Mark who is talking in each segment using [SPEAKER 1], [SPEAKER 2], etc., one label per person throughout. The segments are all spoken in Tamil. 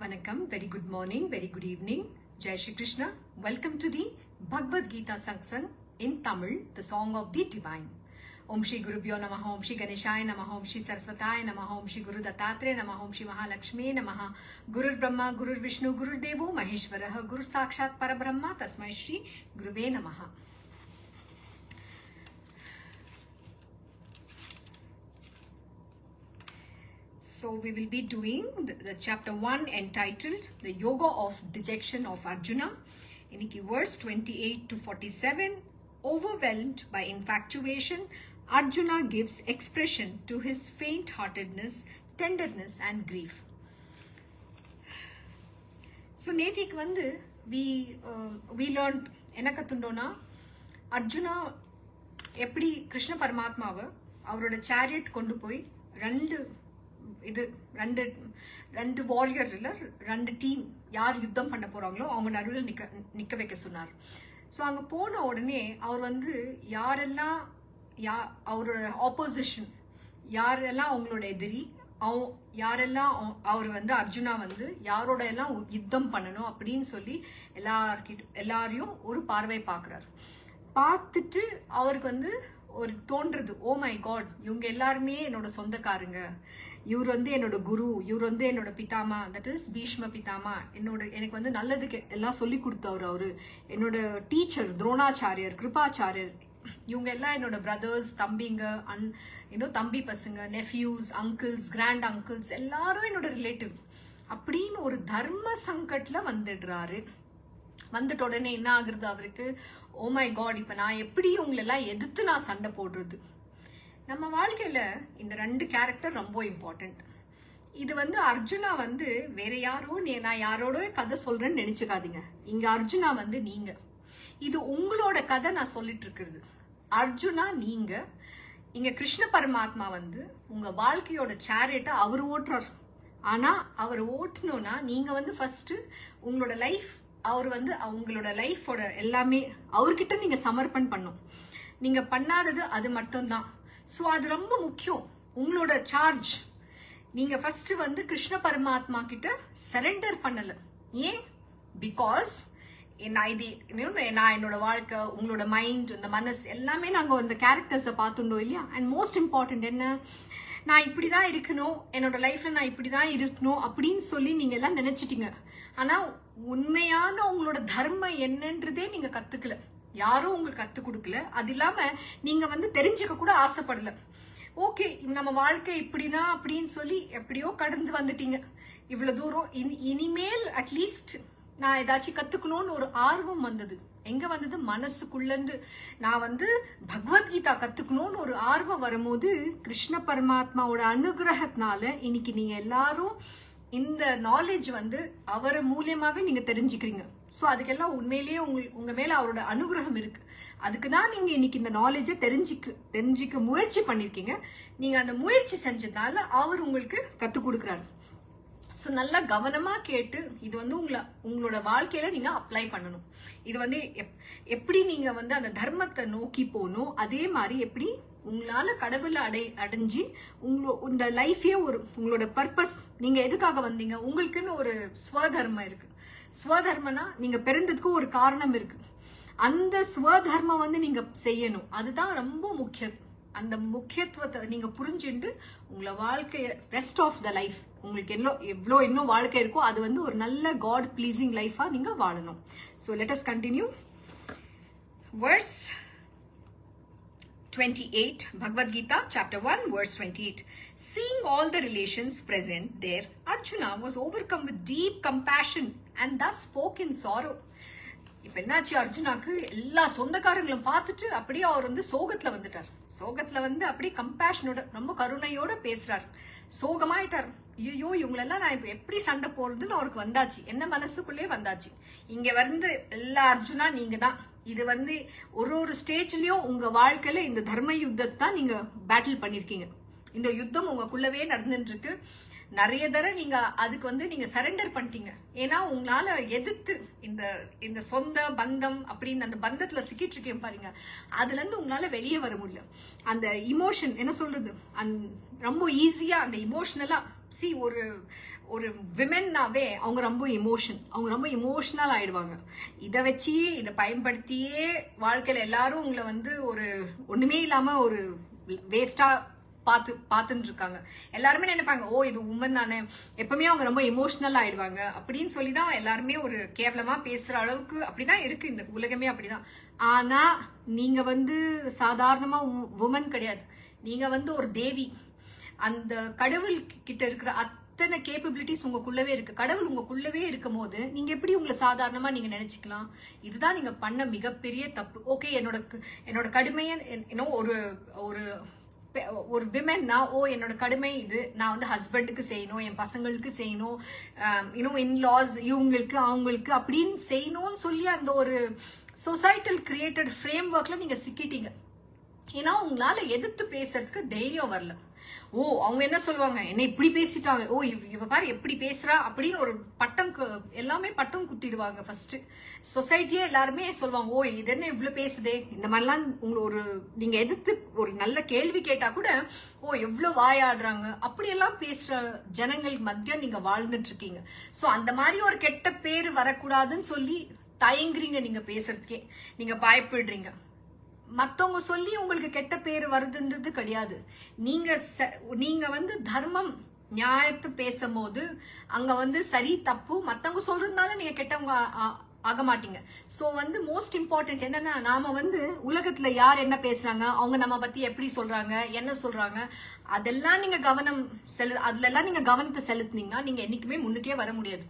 [SPEAKER 1] Vanakkam, very good morning, very good evening. Jai Shri Krishna. Welcome to the Bhagavad Gita Satsang in Tamil, the song of the divine. Om Shri Gurubhyo Namaha, Om Shri Ganeshaya Namaha, Om Shri Saraswataya Namaha, Om Shri Guru Dattatreya Namaha, Om Shri Mahalakshmi Namaha, Gurur Brahma, Gurur Vishnu, Gurur Devo Maheshwaraha, Guru Sakshat Parabrahma, Tasmai Shri Guruve Namaha. So we will be doing the chapter 1 entitled The Yoga of Dejection of Arjuna. Iniki verse 28 to 47. Overwhelmed by infatuation, Arjuna gives expression to his faint-heartedness, tenderness and grief. So Nethik vandu we learned enakatundona Arjuna eppadi Krishna Paramatmava avaroda chariot kondu poi ரெண்டு வாரியர் இல்ல ரெண்டு டீம் யார் யுத்தம் பண்ண போறாங்களோ அவங்க நடுவில் நிக்க வைக்க சொன்னார். ஸோ அங்க போன உடனே அவர் வந்து யாரெல்லாம் அவரோட ஆப்போசிஷன் யாரெல்லாம் அவங்களோட எதிரி யாரெல்லாம் அவர் வந்து அர்ஜுனா வந்து யாரோட எல்லாம் யுத்தம் பண்ணணும் அப்படின்னு சொல்லி எல்லாரையும் ஒரு பார்வை பார்க்கிறார். பார்த்துட்டு அவருக்கு வந்து ஒரு தோன்றது, ஓ மை காட், இவங்க எல்லாருமே என்னோட சொந்தக்காரங்க, இவர் வந்து என்னோட குரு, இவர் வந்து என்னோட பிதாமா, தட் இஸ் பீஷ்ம பிதாமா, எனக்கு வந்து நல்லதுக்கு எல்லாம் சொல்லி கொடுத்தவர் அவரு, என்னோட டீச்சர் துரோணாச்சாரியர், கிருபாச்சாரியர், இவங்க எல்லாம் என்னோட பிரதர்ஸ், தம்பிங்க, தம்பி பசங்க, நெஃப்யூஸ், அங்கிள்ஸ், கிராண்ட் அங்கிள்ஸ், எல்லாரும் என்னோட ரிலேட்டிவ் அப்படின்னு ஒரு தர்ம சங்கட்ல வந்துடுறாரு. வந்துட்ட உடனே என்ன ஆகுறது அவருக்கு, ஓ மை காட், இப்ப நான் எப்படி உங்களெல்லாம் எதிர்த்து நான் சண்டை போடுறது. நம்ம வாழ்க்கையில இந்த ரெண்டு கேரக்டர் ரொம்ப இம்பார்ட்டன்ட். இது வந்து அர்ஜுனா வந்து வேற யாரோ, நான் யாரோட கதை சொல்றேன்னு நினைச்சுக்காதீங்க. இங்க அர்ஜுனா வந்து நீங்க, இது உங்களோட கதை நான் சொல்லிட்டு இருக்கிறது. அர்ஜுனா நீங்க, இங்க கிருஷ்ண பரமாத்மா வந்து உங்க வாழ்க்கையோட சேரியட்டை அவர் ஓட்டுறார். ஆனா அவர் ஓட்டணும்னா நீங்க வந்து ஃபர்ஸ்ட் உங்களோட லைஃப், அவர் வந்து உங்களோட லைஃபோட எல்லாமே அவர்கிட்ட நீங்க சமர்ப்பணம் பண்ணும். நீங்க பண்ணாதது அது மட்டும்தான். ஸோ அது ரொம்ப முக்கியம். உங்களோட சார்ஜ் நீங்க ஃபர்ஸ்ட் வந்து கிருஷ்ண பரமாத்மா கிட்ட சரண்டர் பண்ணல. ஏன்? பிகாஸ் நான் என்னோட வாழ்க்கை, உங்களோட மைண்ட், இந்த மனசு எல்லாமே நாங்க அந்த கேரக்டர்ஸை பார்த்துட்டோம் இல்லையா. அண்ட் மோஸ்ட் இம்பார்ட்டன்ட் என்ன, நான் இப்படிதான் இருக்கணும், என்னோட லைஃப்ல நான் இப்படிதான் இருக்கணும் அப்படின்னு சொல்லி நீங்க எல்லாம் நினைச்சிட்டீங்க. ஆனா உண்மையான உங்களோட தர்மம் என்னன்றதே நீங்க கத்துக்கல, யாரும் உங்களுக்கு கத்து கொடுக்கல. அது இல்லாம நீங்க வந்து தெரிஞ்சுக்க கூட ஆசைப்படல. ஓகே, நம்ம வாழ்க்கை இப்படிதான் அப்படின்னு சொல்லி எப்படியோ கடந்து வந்துட்டீங்க இவ்வளவு தூரம். இனிமேல் அட்லீஸ்ட் நான் ஏதாச்சும் கத்துக்கணும்னு ஒரு ஆர்வம் வந்தது. எங்க வந்தது? மனசுக்குள்ள இருந்து. நான் வந்து பகவத்கீதா கத்துக்கணும்னு ஒரு ஆர்வம் வரும்போது கிருஷ்ண பரமாத்மாவோட அனுகிரகத்தினால இன்னைக்கு நீங்க எல்லாரும் இந்த நாலேஜ் வந்து அவர் மூலியமாவே நீங்க தெரிஞ்சுக்கிறீங்க. ஸோ அதுக்கெல்லாம் உண்மையிலேயே உங்க மேல அவரோட அனுகிரகம் இருக்கு. அதுக்குதான் நீங்க இன்னைக்கு இந்த நாலேஜை தெரிஞ்சுக்க முயற்சி பண்ணிருக்கீங்க. நீங்க அந்த முயற்சி செஞ்சதுனால அவர் உங்களுக்கு கத்துக் கொடுக்குறாரு. ஸோ நல்லா கவனமா கேட்டு இது வந்து உங்களோட வாழ்க்கையில நீங்க அப்ளை பண்ணணும். இது வந்து எப்படி நீங்க வந்து அந்த தர்மத்தை நோக்கி போகணும், அதே மாதிரி எப்படி உங்களால கடவுளை அடைஞ்சு இந்த லைஃபே ஒரு உங்களோட பர்பஸ், நீங்க எதுக்காக வந்தீங்க, உங்களுக்குன்னு ஒரு ஸ்வதர்மம் இருக்கு. ஸ்வதர்மனா நீங்க பிறந்ததுக்கு ஒரு காரணம் இருக்கு. அந்த ஸ்வதர்மம் வந்து நீங்க செய்யணும். அதுதான் ரொம்ப முக்கியம். அந்த முக்கியத்துவத்தை நீங்க புரிஞ்சுட்டு உங்களை வாழ்க்கைய ரெஸ்ட் ஆஃப் த லைஃப், உங்களுக்கு எவ்வளோ இன்னும் வாழ்க்கை இருக்கோ அது வந்து ஒரு நல்ல காட் பிளீசிங் லைஃபா நீங்க வாழணும். So let us continue. Verse 28, Bhagavad Gita, chapter 1, verse 28. Seeing all the relations present there, Arjuna was overcome with deep compassion and thus spoke in sorrow. இப்ப என்னாச்சு, அர்ஜுனாக்கு எல்லா சொந்தக்காரங்களும் பார்த்துட்டு அப்படியே அவர் வந்து சோகத்துல வந்துட்டார். சோகத்துல வந்து அப்படியே கம்பேஷனோட ரொம்ப கருணையோட பேசுறாரு. சோகமாயிட்டார். ஐயோ, இவங்களெல்லாம் நான் இப்ப எப்படி சண்டை போறதுன்னு அவருக்கு வந்தாச்சு, என்ன மனசுக்குள்ளே வந்தாச்சு. இங்க வந்து எல்லா அர்ஜுனா நீங்க தான். இது வந்து ஒரு ஸ்டேஜ்லயும் உங்க வாழ்க்கையில இந்த தர்ம யுத்தத்தை தான் நீங்க பேட்டில் பண்ணிருக்கீங்க. இந்த யுத்தம் உங்களுக்குள்ளவே நடந்துட்டு இருக்கு. நிறைய தடவை நீங்க அதுக்கு வந்து நீங்க சரண்டர் பண்ணிட்டீங்க. ஏன்னா உங்களால எதிர்த்து இந்த சொந்த பந்தம் அப்படின்னு அந்த பந்தத்துல சிக்கிட்டு இருக்கேன் பாருங்க, அதுல இருந்து உங்களால வெளியே வர முடியல. அந்த இமோஷன் என்ன சொல்றது, ரொம்ப ஈஸியா அந்த இமோஷனலா ஒரு விமென்னாவே அவங்க ரொம்ப இமோஷனல் ஆயிடுவாங்க. இதை வச்சியே இதை பயன்படுத்தியே வாழ்க்கையில எல்லாரும் உங்களை வந்து ஒரு ஒண்ணுமே இல்லாம ஒரு வேஸ்டா பார்த்துட்டு இருக்காங்க. எல்லாருமே நினைப்பாங்க, ஓ இது உமன் தானே, எப்பவுமே அவங்க ரொம்ப இமோஷனல் ஆயிடுவாங்க அப்படின்னு சொல்லிதான் எல்லாருமே ஒரு கேவலமா பேசுற அளவுக்கு அப்படிதான் இருக்கு இந்த உலகமே, அப்படிதான். ஆனா நீங்க வந்து சாதாரணமா உமன் கிடையாது, நீங்க வந்து ஒரு தேவி. அந்த கடவுள் கிட்ட இருக்கிற அத்தனை கேப்பபிலிட்டிஸ் உங்களுக்குள்ளவே இருக்கு. கடவுள் உங்களுக்குள்ளவே இருக்கும் போது நீங்க எப்படி உங்களை சாதாரணமா நீங்க நினைச்சுக்கலாம்? இதுதான் நீங்க பண்ண மிகப்பெரிய தப்பு. ஓகே, என்னோட கடுமையை ஒரு விமென்னா, ஓ என்னோட கடுமை இது, நான் வந்து ஹஸ்பண்டுக்கு செய்யணும், என் பசங்களுக்கு செய்யணும், இன்னும் இன்லாஸ் இவங்களுக்கு அவங்களுக்கு அப்படின்னு செய்யணும்னு சொல்லி அந்த ஒரு சொசைட்டல் கிரியேட்டட் ஃப்ரேம் ஒர்க்ல நீங்க சிக்கிட்டீங்க. ஏன்னா உங்களால எதிர்த்து பேசுறதுக்கு தைரியம் வரல. ஓ அவங்க என்ன சொல்லுவாங்க, என்ன இப்படி பேசிட்டாங்க, ஓ இவ பாரு எப்படி பேசுறா அப்படின்னு ஒரு எல்லாமே பட்டம் குத்திடுவாங்க. ஃபர்ஸ்ட் சொசைட்டியே எல்லாருமே சொல்லுவாங்க, ஓ இது என்ன இவ்வளவு பேசுதே, இந்த மாதிரிலாம் நீங்க எதிர்த்து ஒரு நல்ல கேள்வி கேட்டா கூட ஓ எவ்வளவு வாயாடுறாங்க அப்படியெல்லாம் பேசுற ஜனங்கள் மத்தியம் நீங்க வாழ்ந்துட்டு இருக்கீங்க. சோ அந்த மாதிரி ஒரு கெட்ட பேர் வரக்கூடாதுன்னு சொல்லி தயங்குறீங்க, நீங்க பேசுறதுக்கே நீங்க பயப்படுறீங்க. மத்தவங்க சொல்லி உங்களுக்கு கெட்ட பேர் வருதுன்றது கிடையாது. நீங்க வந்து தர்மம் நியாயத்தை பேசும்போது அங்க வந்து சரி தப்பு மத்தவங்க சொல்றதுனால நீங்க கெட்டவங்க ஆக மாட்டீங்க. சோ வந்து மோஸ்ட் இம்பார்ட்டன்ட் என்னன்னா, நாம வந்து உலகத்துல யார் என்ன பேசுறாங்க, அவங்க நம்ம பத்தி எப்படி சொல்றாங்க, என்ன சொல்றாங்க, அதெல்லாம் நீங்க அதுல எல்லாம் நீங்க கவனத்தை செலுத்தினீங்கன்னா நீங்க என்னைக்குமே முன்னுக்கே வர முடியாது.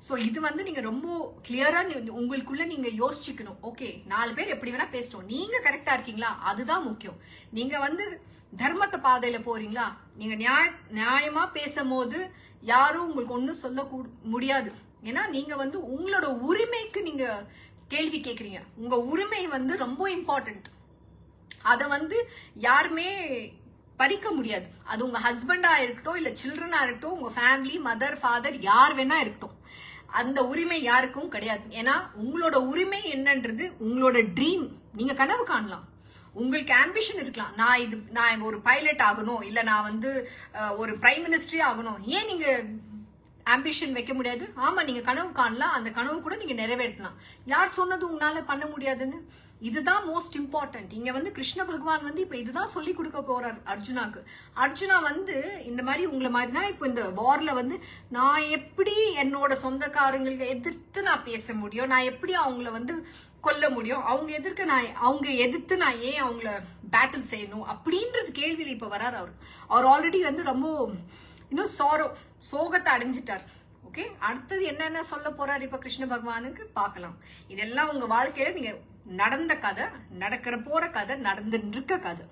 [SPEAKER 1] சோ இது வந்து நீங்க ரொம்ப கிளியரா உங்களுக்குள்ள நீங்க யோசிச்சுக்கணும். ஓகே 4 பேர் எப்படி வேணா பேசட்டும், நீங்க கரெக்டா இருக்கீங்களா, அதுதான் முக்கியம். நீங்க வந்து தர்மத்தை பாதையில போறீங்களா, நீங்க நியாயமா பேசும்போது யாரும் உங்களுக்கு ஒண்ணும் சொல்ல முடியாது. ஏன்னா நீங்க வந்து உங்களோட உரிமைக்கு நீங்க கேள்வி கேக்குறீங்க. உங்க உரிமை வந்து ரொம்ப இம்பார்ட்டன்ட். அத வந்து யாருமே பறிக்க முடியாது. அது உங்க ஹஸ்பண்டா இருக்கட்டும், இல்ல சில்ட்ரனா இருக்கட்டும், உங்க ஃபேமிலி மதர் ஃபாதர் யார் வேணா இருக்கட்டும், அந்த உரிமை யாருக்கும் கிடையாது. ஏன்னா உங்களோட உரிமை என்னன்றது உங்களோட ட்ரீம். நீங்க கனவு காணலாம், உங்களுக்கு ஆம்பிஷன் இருக்கலாம், நான் ஒரு பைலட் ஆகணும், இல்ல நான் வந்து ஒரு பிரைம் மினிஸ்டரே ஆகணும். ஏன் நீங்க ஆம்பிஷன் வைக்க முடியாது? ஆமா, நீங்க கனவு காணலாம், அந்த கனவு கூட நீங்க நிறைவேற்றலாம். யார் சொன்னது உங்களால பண்ண முடியாதுன்னு? இதுதான் மோஸ்ட் இம்பார்ட்டன்ட். இங்க வந்து கிருஷ்ண பகவான் வந்து இப்ப இதுதான் சொல்லி கொடுக்க போறார் அர்ஜுனாக்கு. அர்ஜுனா வந்து இந்த மாதிரி உங்களை மாதிரிதான் இப்ப இந்த வார்ல வந்து நான் எப்படி என்னோட சொந்தக்காரங்களுக்கு எதிர்த்து நான் பேச முடியும், நான் எப்படி அவங்கள வந்து கொல்ல முடியும், அவங்க எதிர்த்து நான் ஏன் அவங்கள பேட்டில் செய்யணும் அப்படின்றது கேள்வியில இப்ப வராரு. அவர் ஆல்ரெடி வந்து ரொம்ப இன்னும் சோகத்தை அடைஞ்சிட்டார். ஓகே, அடுத்தது என்னென்ன சொல்ல போறாரு இப்ப கிருஷ்ண பகவானுக்கு பார்க்கலாம். இதெல்லாம் உங்க வாழ்க்கையில நீங்க நடந்த கதை, நடக்கிற போற கதை, நடந்துட்டு இருக்க கதை.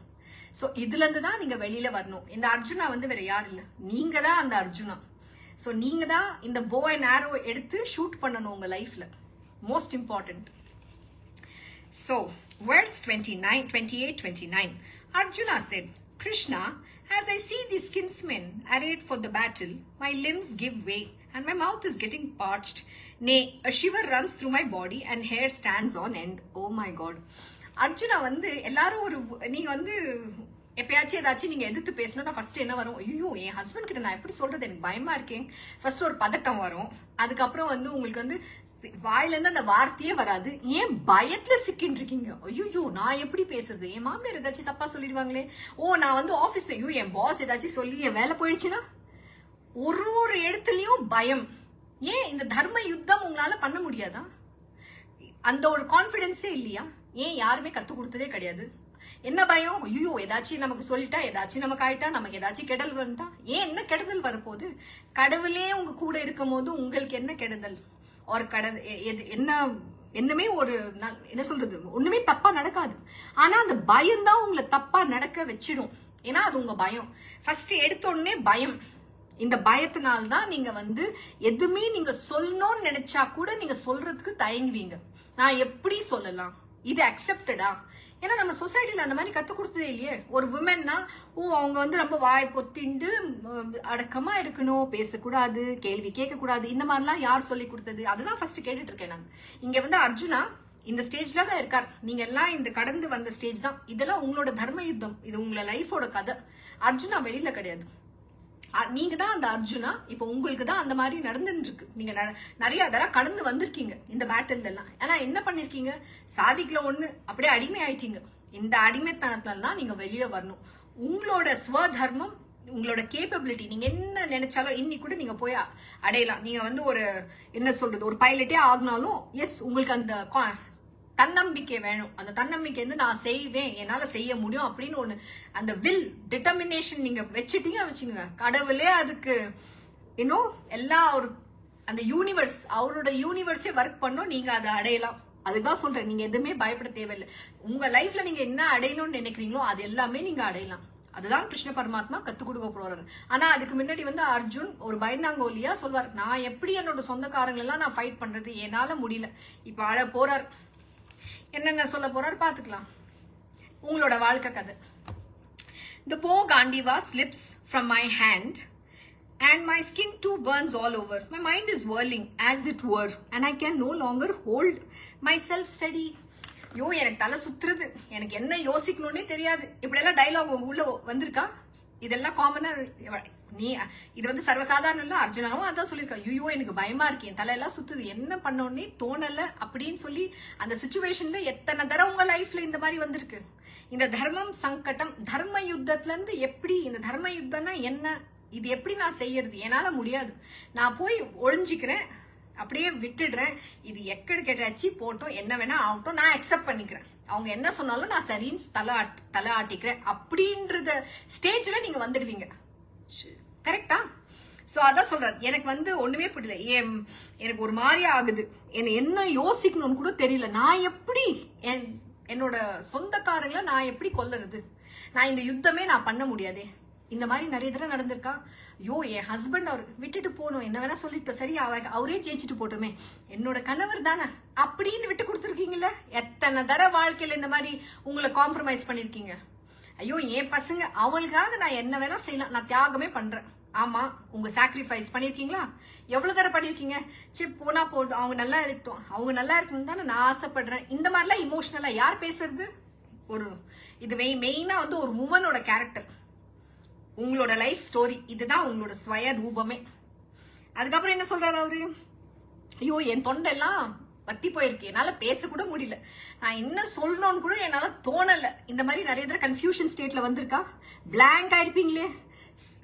[SPEAKER 1] சோ இதுல இருந்து தான் நீங்க வெளியில வரணும். இந்த அர்ஜுனா வந்து வேற யாரும் இல்ல, நீங்க தான் அந்த அர்ஜுனா. சோ நீங்க தான் இந்த போ அண்ட் ஆரோ எடுத்து ஷூட் பண்ணணும் உங்க லைஃப்ல. Most important. So verse 28-29 Arjuna said, Krishna, as I see these kinsmen arrayed for the battle, my limbs give way and my mouth is getting parched. Nay, a shiver runs through my body and hair stands on end. Oh my God. Arjuna வந்து எல்லாரும் நீங்க வந்து எப்பயாச்சும் ஏதாச்சும் நீங்க எதிர்த்து பேசணும்னா ஃபர்ஸ்ட் என்ன வரும், ஐயோ என் ஹஸ்பண்ட் கிட்ட நான் எப்படி சொல்றது, எனக்கு பயமா இருக்கேன், ஃபர்ஸ்ட் ஒரு பதட்டம் வரும். அதுக்கப்புறம் வந்து உங்களுக்கு வந்து வாயில இருந்து அந்த வார்த்தையே வராது. ஏன் பயத்துல சிக்கின்னு இருக்கீங்க, ஐயோ நான் எப்படி பேசுறது, என் மாமியார் ஏதாச்சும் தப்பா சொல்லிடுவாங்களே, ஓ நான் வந்து ஆபீஸ்ல ஐயோ என் பாஸ் ஏதாச்சும் சொல்லி என் வேலை போயிடுச்சுன்னா, ஒரு இடத்துலயும் பயம். ஏன் இந்த தர்ம யுத்தம் உங்களால பண்ண முடியாதா? அந்த ஒரு கான்பிடன்ஸே இல்லையா? ஏன் யாருமே கத்து கொடுத்ததே கிடையாது? என்ன பயம், ஐயோ ஏதாச்சும் நமக்கு சொல்லிட்டா, ஏதாச்சும் நமக்கு ஆயிட்டா, நமக்கு ஏதாச்சும் கெடல் வந்துட்டா. ஏன் என்ன கெடுதல் வரப்போகுது? கடவுளே உங்க கூட இருக்கும் போது உங்களுக்கு என்ன கெடுதல்? ஒரு என்னமே ஒரு என்ன சொல்றது, ஒண்ணுமே தப்பா நடக்காது. ஆனா அந்த பயம் தான் உங்களை தப்பா நடக்க வச்சிடும். ஏன்னா அது உங்க பயம். ஃபர்ஸ்ட் எடுத்த உடனே பயம். இந்த பயத்தினால்தான் நீங்க வந்து எதுவுமே நீங்க சொல்லணும்னு நினைச்சா கூட நீங்க சொல்றதுக்கு தயங்குவீங்க. நான் எப்படி சொல்லலாம், இது அக்செப்டடா, ஏன்னா நம்ம சொசைட்டில அந்த மாதிரி கத்து கொடுத்ததே இல்லையே. ஒரு விமென்னா அவங்க வந்து ரொம்ப வாய் பொத்திண்டு அடக்கமா இருக்கணும், பேசக்கூடாது, கேள்வி கேட்க கூடாது, இந்த மாதிரிலாம் யார் சொல்லி கொடுத்தது? அதுதான் ஃபர்ஸ்ட் கேட்டுட்டு இருக்கேன் நான். இங்க வந்து அர்ஜுனா இந்த ஸ்டேஜ்ல தான் இருக்கார். நீங்க எல்லாம் இந்த கடந்து வந்த ஸ்டேஜ் தான். இதெல்லாம் உங்களோட தர்ம யுத்தம், இது உங்களோட லைஃபோட கதை. அர்ஜுனா வெளியில கிடையாது. நீங்க தான் அந்த அர்ஜுனா. இப்ப உங்களுக்கு தான் அந்த மாதிரி நடந்துட்டு இருக்கு. நீங்க நிறைய அதெல்லாம் கடந்து வந்திருக்கீங்க இந்த பேட்டில் எல்லாம். ஆனா என்ன பண்ணிருக்கீங்க? சாதிக்கல ஒண்ணு, அப்படியே அடிமை ஆயிட்டீங்க. இந்த அடிமைத்தனத்துல தான் நீங்க வெளியே வரணும். உங்களோட ஸ்வதர்மம், உங்களோட கேப்பபிலிட்டி, நீங்க என்ன நினைச்சாலும் இன்னைக்கு கூட நீங்க போய் அடையலாம். நீங்க வந்து ஒரு என்ன சொல்றது, ஒரு பைலட்டே ஆகினாலும் எஸ் உங்களுக்கு அந்த தன்னம்பிக்கை வேணும். அந்த தன்னம்பிக்கை வந்து நான் செய்வேன், என்னால செய்ய முடியும் அப்படின்னு ஒண்ணு அந்த வில் டிட்டர்மினேஷன் நீங்க வச்சுட்டீங்க வச்சுக்கோங்க, கடவுளே அதுக்கு இன்னும் எல்லா ஒரு அந்த யூனிவர்ஸ், அவரோட யூனிவர்ஸே ஒர்க் பண்ணும், நீங்க அதை அடையலாம். அதுதான் சொல்றேன், நீங்க எதுவுமே பயப்பட தேவையில்லை. உங்க லைஃப்ல நீங்க என்ன அடையணும்னு நினைக்கிறீங்களோ அது எல்லாமே நீங்க அடையலாம். அதுதான் கிருஷ்ண பரமாத்மா கத்து கொடுக்க போறாரு. ஆனா அதுக்கு முன்னாடி வந்து அர்ஜுன் ஒரு பயந்தாங்கோலியா சொல்வார், நான் எப்படி என்னோட சொந்தக்காரங்க எல்லாம் நான் ஃபைட் பண்றது, என்னால முடியல. இப்ப அழ போறார். என்னென்ன சொல்ல போறாரு பாத்துக்கலாம். உங்களோட வாழ்க்கை கதை. The bow Gandiva slips from my hand and my skin too burns all over. My mind is whirling as it were and I can no longer hold myself steady. யோ எனக்கு தலை சுத்துறது, எனக்கு என்ன யோசிக்கணும்னே தெரியாது. இப்படி எல்லாம் டைலாக் உள்ள வந்திருக்கா? இதெல்லாம் காமனா நீ இது வந்து சர்வசாதாரணம் இல்ல. அர்ஜுனாவும் அதான் சொல்லியிருக்கா, ஐயோ எனக்கு பயமா இருக்கு, என் தலையெல்லாம் சுத்துது, என்ன பண்ணோன்னே தோணல அப்படின்னு சொல்லி அந்த சிச்சுவேஷன்ல எத்தனை தடவை உங்க லைஃப்ல இந்த மாதிரி வந்திருக்கு. இந்த தர்மம் சங்கடம், தர்ம யுத்தத்துல இருந்து எப்படி, இந்த தர்ம யுத்தம்னா என்ன, இது எப்படி நான் செய்யறது, என்னால முடியாது, நான் போய் ஒளிஞ்சிக்கிறேன், அப்படியே விட்டுடுறேன், இது எக்கடு கெட்டாச்சு போட்டோம், என்ன வேணா ஆகட்டும், நான் அக்செப்ட் பண்ணிக்கிறேன், அவங்க என்ன சொன்னாலும் நான் சரின்னு தலை ஆட்டிக்கிறேன் அப்படின்றத ஸ்டேஜ்ல நீங்க வந்துடுவீங்க. கரெக்டா? சோ அதான் சொல்றாரு, எனக்கு வந்து ஒண்ணுமே புரியல, எனக்கு ஒரு மாதிரி ஆகுது, என்ன யோசிக்கணும்னு கூட தெரியல, நான் எப்படி என்னோட சொந்தக்காரங்களை நான் எப்படி கொல்லுறது, நான் இந்த யுத்தமே நான் பண்ண முடியாதே. இந்த மாதிரி நிறைய தடவை நடந்திருக்கா. ஐயோ என் ஹஸ்பண்ட் அவர் விட்டுட்டு போகணும், என்ன வேணா சொல்லிட்டு சரி அவரே ஜெயிச்சுட்டு போட்டோமே, என்னோட கணவர் தானே அப்படின்னு விட்டு கொடுத்துருக்கீங்கல்ல. எத்தனை தடவை வாழ்க்கையில இந்த மாதிரி உங்களை காம்ப்ரமைஸ் பண்ணிருக்கீங்க. ஐயோ என் பசங்க, அவளுக்காக நான் என்ன வேணா செய்யலாம், நான் தியாகமே பண்றேன். ஆமா, உங்க சாக்ரிஃபைஸ் பண்ணிருக்கீங்களா? எவ்வளவு தடவை பண்ணிருக்கீங்க? சரி போனா போதும், அவங்க நல்லா இருக்கட்டும், அவங்க நல்லா இருக்கணும் தானே நான் ஆசைப்படுறேன். இந்த மாதிரிலாம் இமோஷனலா யார் பேசுறது? ஒரு இது மெயினா வந்து ஒரு உமனோட கேரக்டர், உங்களோட லைஃப் ஸ்டோரி, இதுதான் உங்களோட ஸ்வய ரூபமே. அதுக்கப்புறம் என்ன சொல்றாரு அவரு? ஐயோ என் தொண்டெல்லாம் வத்தி போயிருக்கு, என்னால பேச கூட முடியல, நான் என்ன சொல்லணும்னு கூட என்னால தோணல. இந்த மாதிரி நிறைய தடவை கன்ஃபியூஷன் ஸ்டேட்ல வந்திருக்கா? பிளாங்க் ஆயிருப்பீங்களே.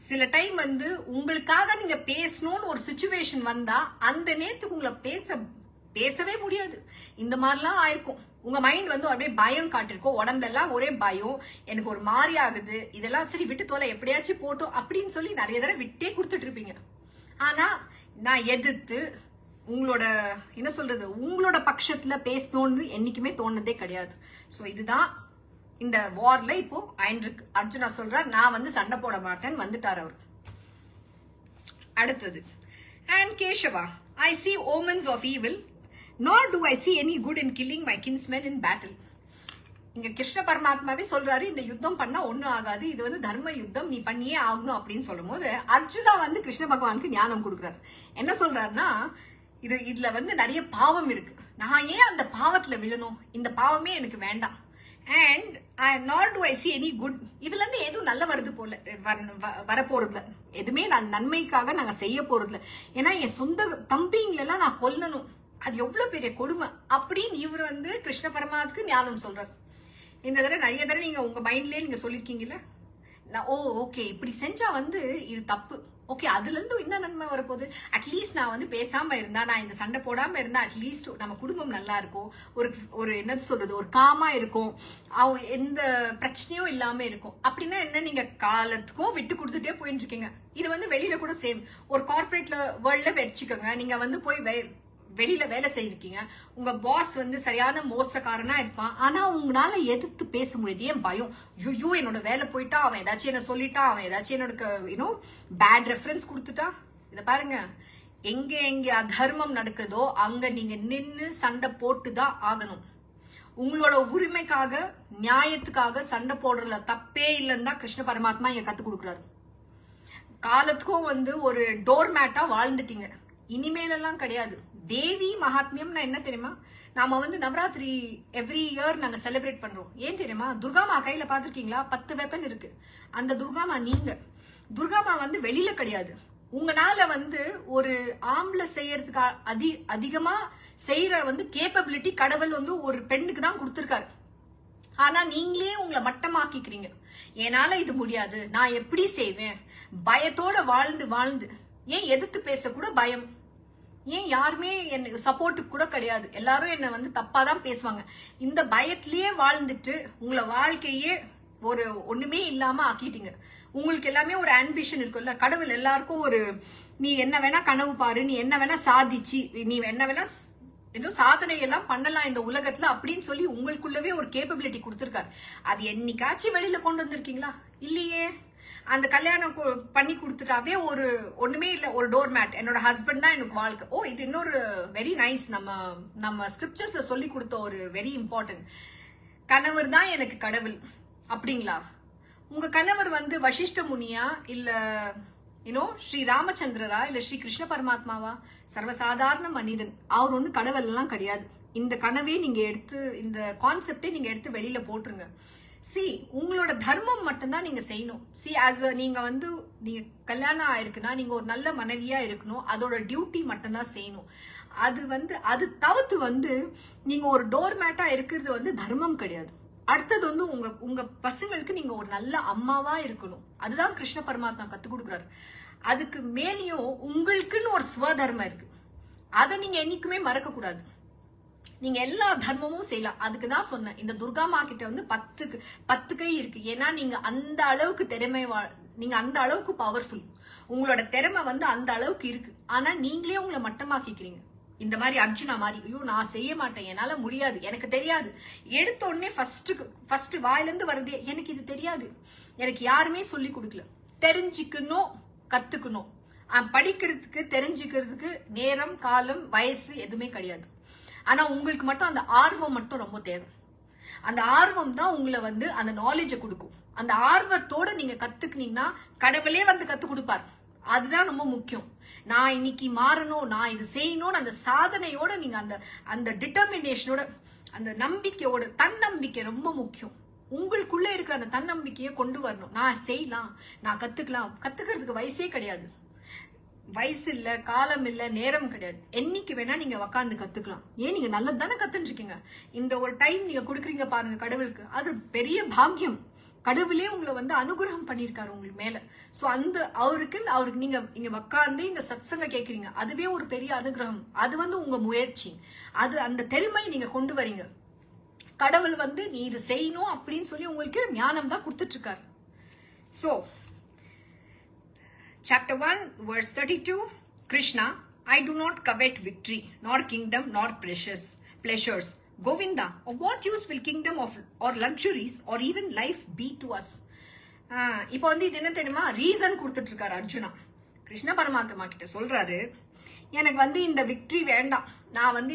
[SPEAKER 1] சில டைம் வந்து உங்களுக்காக நீங்க பேசணும்னு ஒரு சிச்சுவேஷன் வந்தா அந்த நேரத்துக்கு உங்களை பேசவே முடியாது. இந்த மாதிரிலாம் ஆயிருக்கும். உங்க மைண்ட் வந்து அப்படியே பயம் காட்டிருக்கோம், உடம்புல எல்லாம் ஒரே பயம், எனக்கு ஒரு மாதிரி ஆகுது, இதெல்லாம் சரி விட்டு தோலை எப்படியாச்சும் போட்டோம் அப்படின்னு சொல்லி நிறைய தடவை விட்டே கொடுத்துட்டு இருப்பீங்க. ஆனா நான் எதிர்த்து உங்களோட என்ன சொல்றது, உங்களோட பட்சத்துல பேசணும்னு என்னைக்குமே தோணுனதே கிடையாது. சோ இதுதான் இந்த வார்ல இப்போ அர்ஜுனா சொல்றார், நான் வந்து சண்டை போட மாட்டேன்னு வந்துட்டார் அவர். அடுத்தது, and Keshava, I see omens of evil, nor do I see any good in killing my kinsmen in battle. இங்க கிருஷ்ண பரமாத்மாவே சொல்றாரு, இந்த யுத்தம் பண்ணா ஒண்ணும் ஆகாது, இது வந்து தர்ம யுத்தம், நீ பண்ணியே ஆகணும் அப்படின்னு சொல்லும் போது அர்ஜுனா வந்து கிருஷ்ண பகவானுக்கு ஞானம் கொடுக்குறாரு. என்ன சொல்றாருன்னா, இதுல வந்து நிறைய பாவம் இருக்கு, நான் ஏன் அந்த பாவத்துல விழணும், இந்த பாவமே எனக்கு வேண்டாம். And nor do I see any good. இதுல இருந்து எதுவும் நல்ல வருது போல வரப்போறதுல, எதுவுமே நான் நன்மைக்காக நாங்க செய்ய போறதுல, ஏன்னா என் சொந்த தம்பிங்களெல்லாம் நான் கொல்லணும், அது எவ்வளவு பெரிய கொடுமை அப்படின்னு இவர் வந்து கிருஷ்ண பரமாத்மாவுக்கு ஞானம் சொல்றாரு. இந்த தடவை நிறைய தடவை நீங்க உங்க மைண்ட்லயே நீங்க சொல்லிருக்கீங்கல்ல, ஓகே இப்படி செஞ்சா வந்து இது தப்பு, ஓகே அதுல இருந்து என்ன நன்மை வரப்போகுது, அட்லீஸ்ட் நான் வந்து பேசாம இருந்தா, நான் இந்த சண்டை போடாம இருந்தா அட்லீஸ்ட் நம்ம குடும்பம் நல்லா இருக்கும், ஒரு என்ன சொல்றது, ஒரு காமா இருக்கும், எந்த பிரச்சனையும் இல்லாம இருக்கும். அப்படின்னா என்ன, நீங்க காலத்துக்கும் விட்டு கொடுத்துட்டே போயிட்டு இருக்கீங்க. இது வந்து வெளியில கூட சேம், ஒரு கார்பரேட்ல வேர்ல்ட்ல வச்சுக்கோங்க, நீங்க வந்து போய் வெளியில வேலை செய்திருக்கீங்க, உங்க பாஸ் வந்து சரியான மோசக்காரனா இருப்பான், ஆனா உங்களால எதிர்த்து பேச முடியாது. ஏன் பயம், ஐயோ என்னோட வேலை போயிட்டா, அவன் ஏதாச்சும் என்ன சொல்லிட்டா, அவன் ஏதாச்சும் என்னோட பேட் ரெஃபரன்ஸ் கொடுத்துட்டா. இத பாருங்க, எங்க அதர்மம் நடக்குதோ அங்க நீங்க நின்னு சண்டை போட்டுதான் ஆகணும். உங்களோட உரிமைக்காக நியாயத்துக்காக சண்டை போடுறதுல தப்பே இல்லைன்னு தான் கிருஷ்ண பரமாத்மா இங்க கத்து கொடுக்குறாரு. காலத்துக்கும் வந்து ஒரு டோர் மேட்டா வாழ்ந்துட்டீங்க, இனிமேலெல்லாம் கிடையாது. தேவி மகாத்மியம்னா என்ன தெரியுமா? நாம வந்து நவராத்திரி எவ்ரி இயர் நாங்க செலிப்ரேட் பண்றோம். ஏன் தெரியுமா? துர்காமா கையில பாத்திருக்கீங்களா? 10 வெப்பன் இருக்கு. அந்த துர்காமா நீங்க. துர்காமா வந்து வெளியில கிடையாது. உங்களால வந்து ஒரு ஆம்பளை செய்யறதுக்கு அதிகமா செய்யற வந்து கேப்பபிலிட்டி கடவுள் வந்து ஒரு பெண்ணுக்கு தான் கொடுத்திருக்காரு. ஆனா நீங்களே உங்களை மட்டமாக்கிக்கிறீங்க. என்னால இது முடியாது, நான் எப்படி செய்வேன், பயத்தோட வாழ்ந்து ஏன் எதிர்த்து பேச கூட பயம், ஏன் யாருமே எனக்கு சப்போர்ட்டுக்கு கூட கிடையாது, எல்லாரும் என்ன வந்து தப்பாதான் பேசுவாங்க. இந்த பயத்திலேயே வாழ்ந்துட்டு உங்களை வாழ்க்கையே ஒரு ஒண்ணுமே இல்லாம ஆக்கிட்டீங்க. உங்களுக்கு எல்லாமே ஒரு ஆம்பிஷன் இருக்குல்ல. கடவுள் எல்லாருக்கும் ஒரு நீ என்ன வேணா கனவு பாரு, நீ என்ன வேணா சாதிச்சு, நீ என்ன வேணா இன்னும் சாதனை எல்லாம் பண்ணலாம் இந்த உலகத்துல அப்படின்னு சொல்லி உங்களுக்குள்ளவே ஒரு கேப்பபிலிட்டி கொடுத்திருக்காரு. அது என்னைக்காச்சும் வெளியில கொண்டு வந்திருக்கீங்களா? இல்லையே. அந்த கல்யாணம் பண்ணி கொடுத்துட்டாவே ஒரு ஒண்ணுமே இல்ல, ஒரு டோர் மேட், என்னோட ஹஸ்பண்ட் தான் எனக்கு வாழ்க்கை. ஓ, இது இன்னொரு வெரி நைஸ், நம்ம ஸ்கிரிப்சர்ஸ்ல சொல்லி கொடுத்த ஒரு வெரி இம்பார்ட்டன்ட். கணவர் தான் எனக்கு கடவுள் அப்படிங்களா? உங்க கணவர் வந்து வசிஷ்ட முனியா, இல்ல ஸ்ரீ ராமச்சந்திரரா, இல்ல ஸ்ரீ கிருஷ்ண பரமாத்மாவா? சர்வசாதாரண மனிதன். அவர் ஒண்ணு கடவுள் எல்லாம் கிடையாது. இந்த கனவே நீங்க எடுத்து, இந்த கான்செப்டே நீங்க எடுத்து வெளியில போட்டுருங்க. உங்களோட தர்மம் மட்டும்தான் நீங்க செய்யணும். நீங்க வந்து நீங்க கல்யாணம் ஆயிருக்குன்னா நீங்க ஒரு நல்ல மனைவியா இருக்கணும். அதோட டியூட்டி மட்டும்தான் செய்யணும். அது தவிர்த்து வந்து நீங்க ஒரு டோர் மேட்டா இருக்கிறது வந்து தர்மம் கிடையாது. அடுத்தது வந்து உங்க பசங்களுக்கு நீங்க ஒரு நல்ல அம்மாவா இருக்கணும். அதுதான் கிருஷ்ண பரமாத்மா கத்து கொடுக்குறாரு. அதுக்கு மேலேயும் உங்களுக்குன்னு ஒரு ஸ்வதர்மம் இருக்கு. அதை நீங்க என்னைக்குமே மறக்க கூடாது. நீங்க எல்லா தர்மமும் செய்யலாம். அதுக்குதான் சொன்னேன், இந்த துர்காமா கிட்ட வந்து 10 கை இருக்கு. ஏன்னா நீங்க அந்த அளவுக்கு நீங்க அந்த அளவுக்கு பவர்ஃபுல். உங்களோட திறமை வந்து அந்த அளவுக்கு இருக்கு. ஆனா நீங்களே உங்களை மட்டமாக்கிக்கிறீங்க. இந்த மாதிரி அர்ஜுனா மாதிரி, ஐயோ நான் செய்ய மாட்டேன், என்னால முடியாது, எனக்கு தெரியாது. எடுத்த உடனே ஃபர்ஸ்ட் வாயில இருந்து வருது, எனக்கு இது தெரியாது, எனக்கு யாருமே சொல்லி கொடுக்கல. தெரிஞ்சுக்கணும், கத்துக்கணும். படிக்கிறதுக்கு தெரிஞ்சுக்கிறதுக்கு நேரம், காலம், வயசு எதுவுமே கிடையாது. ஆனா உங்களுக்கு மட்டும் அந்த ஆர்வம் மட்டும் ரொம்ப தேவை. அந்த ஆர்வம் தான் உங்களை வந்து அந்த நாலேஜை கொடுக்கும். அந்த ஆர்வத்தோட நீங்க கத்துக்கினீங்கன்னா கடவுளே வந்து கத்து கொடுப்பார். அதுதான் ரொம்ப முக்கியம். நான் இன்னைக்கு மாறணும், நான் இது செய்யணும்னு அந்த சாதனையோட நீங்க அந்த டிட்டர்மினேஷனோட, அந்த நம்பிக்கையோட, தன்னம்பிக்கை ரொம்ப முக்கியம். உங்களுக்குள்ள இருக்கிற அந்த தன்னம்பிக்கையை கொண்டு வரணும். நான் செய்யலாம், நான் கத்துக்கலாம். கத்துக்கிறதுக்கு வயசே கிடையாது. வயசு இல்ல, காலம் இல்ல, நேரம் கிடையாது. என்னைக்கு வேணா நீங்க உக்காந்து கத்துக்கலாம். ஏன் நீங்க நல்லது தானே கத்துட்டு இருக்கீங்க. இந்த ஒரு டைம் நீங்க கொடுக்குறீங்க பாருங்க கடவுளுக்கு, அது பெரிய பாக்கியம். கடவுளே உங்களை வந்து அனுகிரகம் பண்ணிருக்காரு உங்களுக்கு மேல. சோ அவருக்கு நீங்க இங்க உக்காந்து இந்த சத்சங்க கேக்குறீங்க, அதுவே ஒரு பெரிய அனுகிரகம். அது வந்து உங்க முயற்சி, அந்த தெருமை நீங்க கொண்டு வரீங்க. கடவுள் வந்து நீ இது செய்யணும் அப்படின்னு சொல்லி உங்களுக்கு ஞானம் தான் கொடுத்துட்டு இருக்காரு. So Chapter 1, verse 32, Krishna, I do not covet victory, nor kingdom, nor pleasures. Govinda, of what use will kingdom or luxuries or even life be to us? இப்போ வந்து இது என்ன தெரியுமா? ரீசன் கொடுத்துட்டு இருக்காரு அர்ஜுனா. கிருஷ்ண பரமாத்மா கிட்ட சொல்றாரு, எனக்கு வந்து இந்த விக்டரி வேண்டாம், நான் வந்து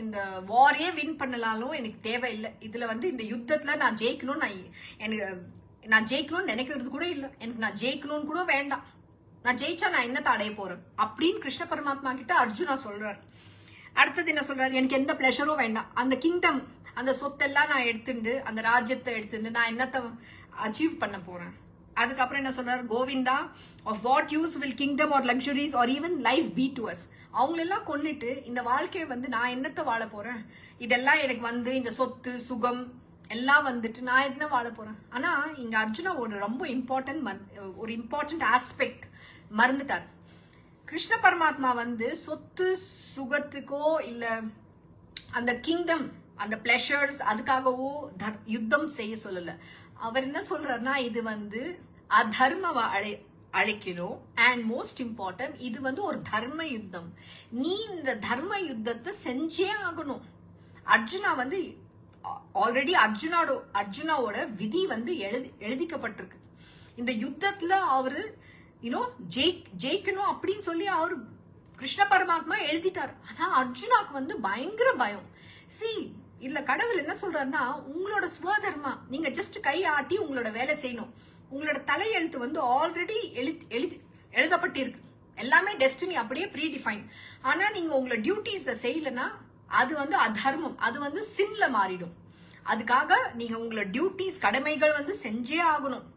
[SPEAKER 1] இந்த வாரே வின் பண்ணலாலும் எனக்கு தேவையில்லை. இதுல வந்து இந்த யுத்தத்துல நான் ஜெயிக்கணும்னு நினைக்கிறது கூட இல்ல. எனக்கு நான் ஜெயிக்கணும்னு கூட வேண்டாம். நான் ஜெயிச்சா நான் என்னத்தை அடைய போறேன் அப்படின்னு கிருஷ்ண பரமாத்மா கிட்ட அர்ஜுனா சொல்றாரு. அடுத்தது என்ன சொல்றாரு? எனக்கு எந்த பிளஷரும் வேண்டாம். அந்த கிங்டம், அந்த சொத்தெல்லாம் நான் எடுத்துட்டு, அந்த ராஜ்யத்தை எடுத்துட்டு நான் என்னத்தை அச்சீவ் பண்ண போறேன். அதுக்கப்புறம் என்ன சொல்றாரு? Govinda, of what use will kingdom or luxuries or even life be to us? அவங்களெல்லாம் கொன்னுட்டு இந்த வாழ்க்கையை வந்து நான் என்னத்தை வாழ போறேன்? இதெல்லாம் எனக்கு வந்து இந்த சொத்து சுகம் எல்லாம் வந்துட்டு நான் என்ன வாழ போறேன்? ஆனா இங்க அர்ஜுனா ஒரு ரொம்ப இம்பார்ட்டன்ட் ஆஸ்பெக்ட் மறந்துட்டார். கிருஷ்ண பரமாத்மா வந்து சொத்து சுகத்துக்கோ இல்ல அந்த கிங்டம், அந்த பிளஷர்ஸ் அதுக்காகவோ யுத்தம் செய்ய சொல்லல. அவர் என்ன சொல்றாருன்னா, இது வந்து அதர்ம அழைக்கணும். அண்ட் மோஸ்ட் இம்பார்ட்டன்ட், இது வந்து ஒரு தர்ம யுத்தம். நீ இந்த தர்ம யுத்தத்தை செஞ்சே ஆகணும். அர்ஜுனா வந்து ஆல்ரெடி அர்ஜுனாவோட விதி வந்து எழுதிக்கப்பட்டிருக்கு. இந்த யுத்தத்துல அவரு ஜெயிக்கணும் அப்படின்னு சொல்லி அவரு கிருஷ்ண பரமாத்மா எழுதிட்டாரு. ஆனா அர்ஜுனாக்கு வந்து பயங்கர பயம். இதுல கடவுள் என்ன சொல்றாருன்னா, உங்களோட ஸ்வதர்மா, நீங்க ஜஸ்ட் கை ஆட்டி உங்களோட வேலை செய்யணும். உங்களோட தலையெழுத்து வந்து ஆல்ரெடி எழுதப்பட்டிருக்கு. எல்லாமே டெஸ்டினி அப்படியே ப்ரீ டிஃபைன். ஆனா நீங்க உங்களோட டியூட்டிஸ செய்யலன்னா அது வந்து அதர்மம், அது வந்து சின்ல மாறிடும். அதுக்காக நீங்க உங்களோட டியூட்டிஸ், கடமைகள் வந்து செஞ்சே ஆகணும்.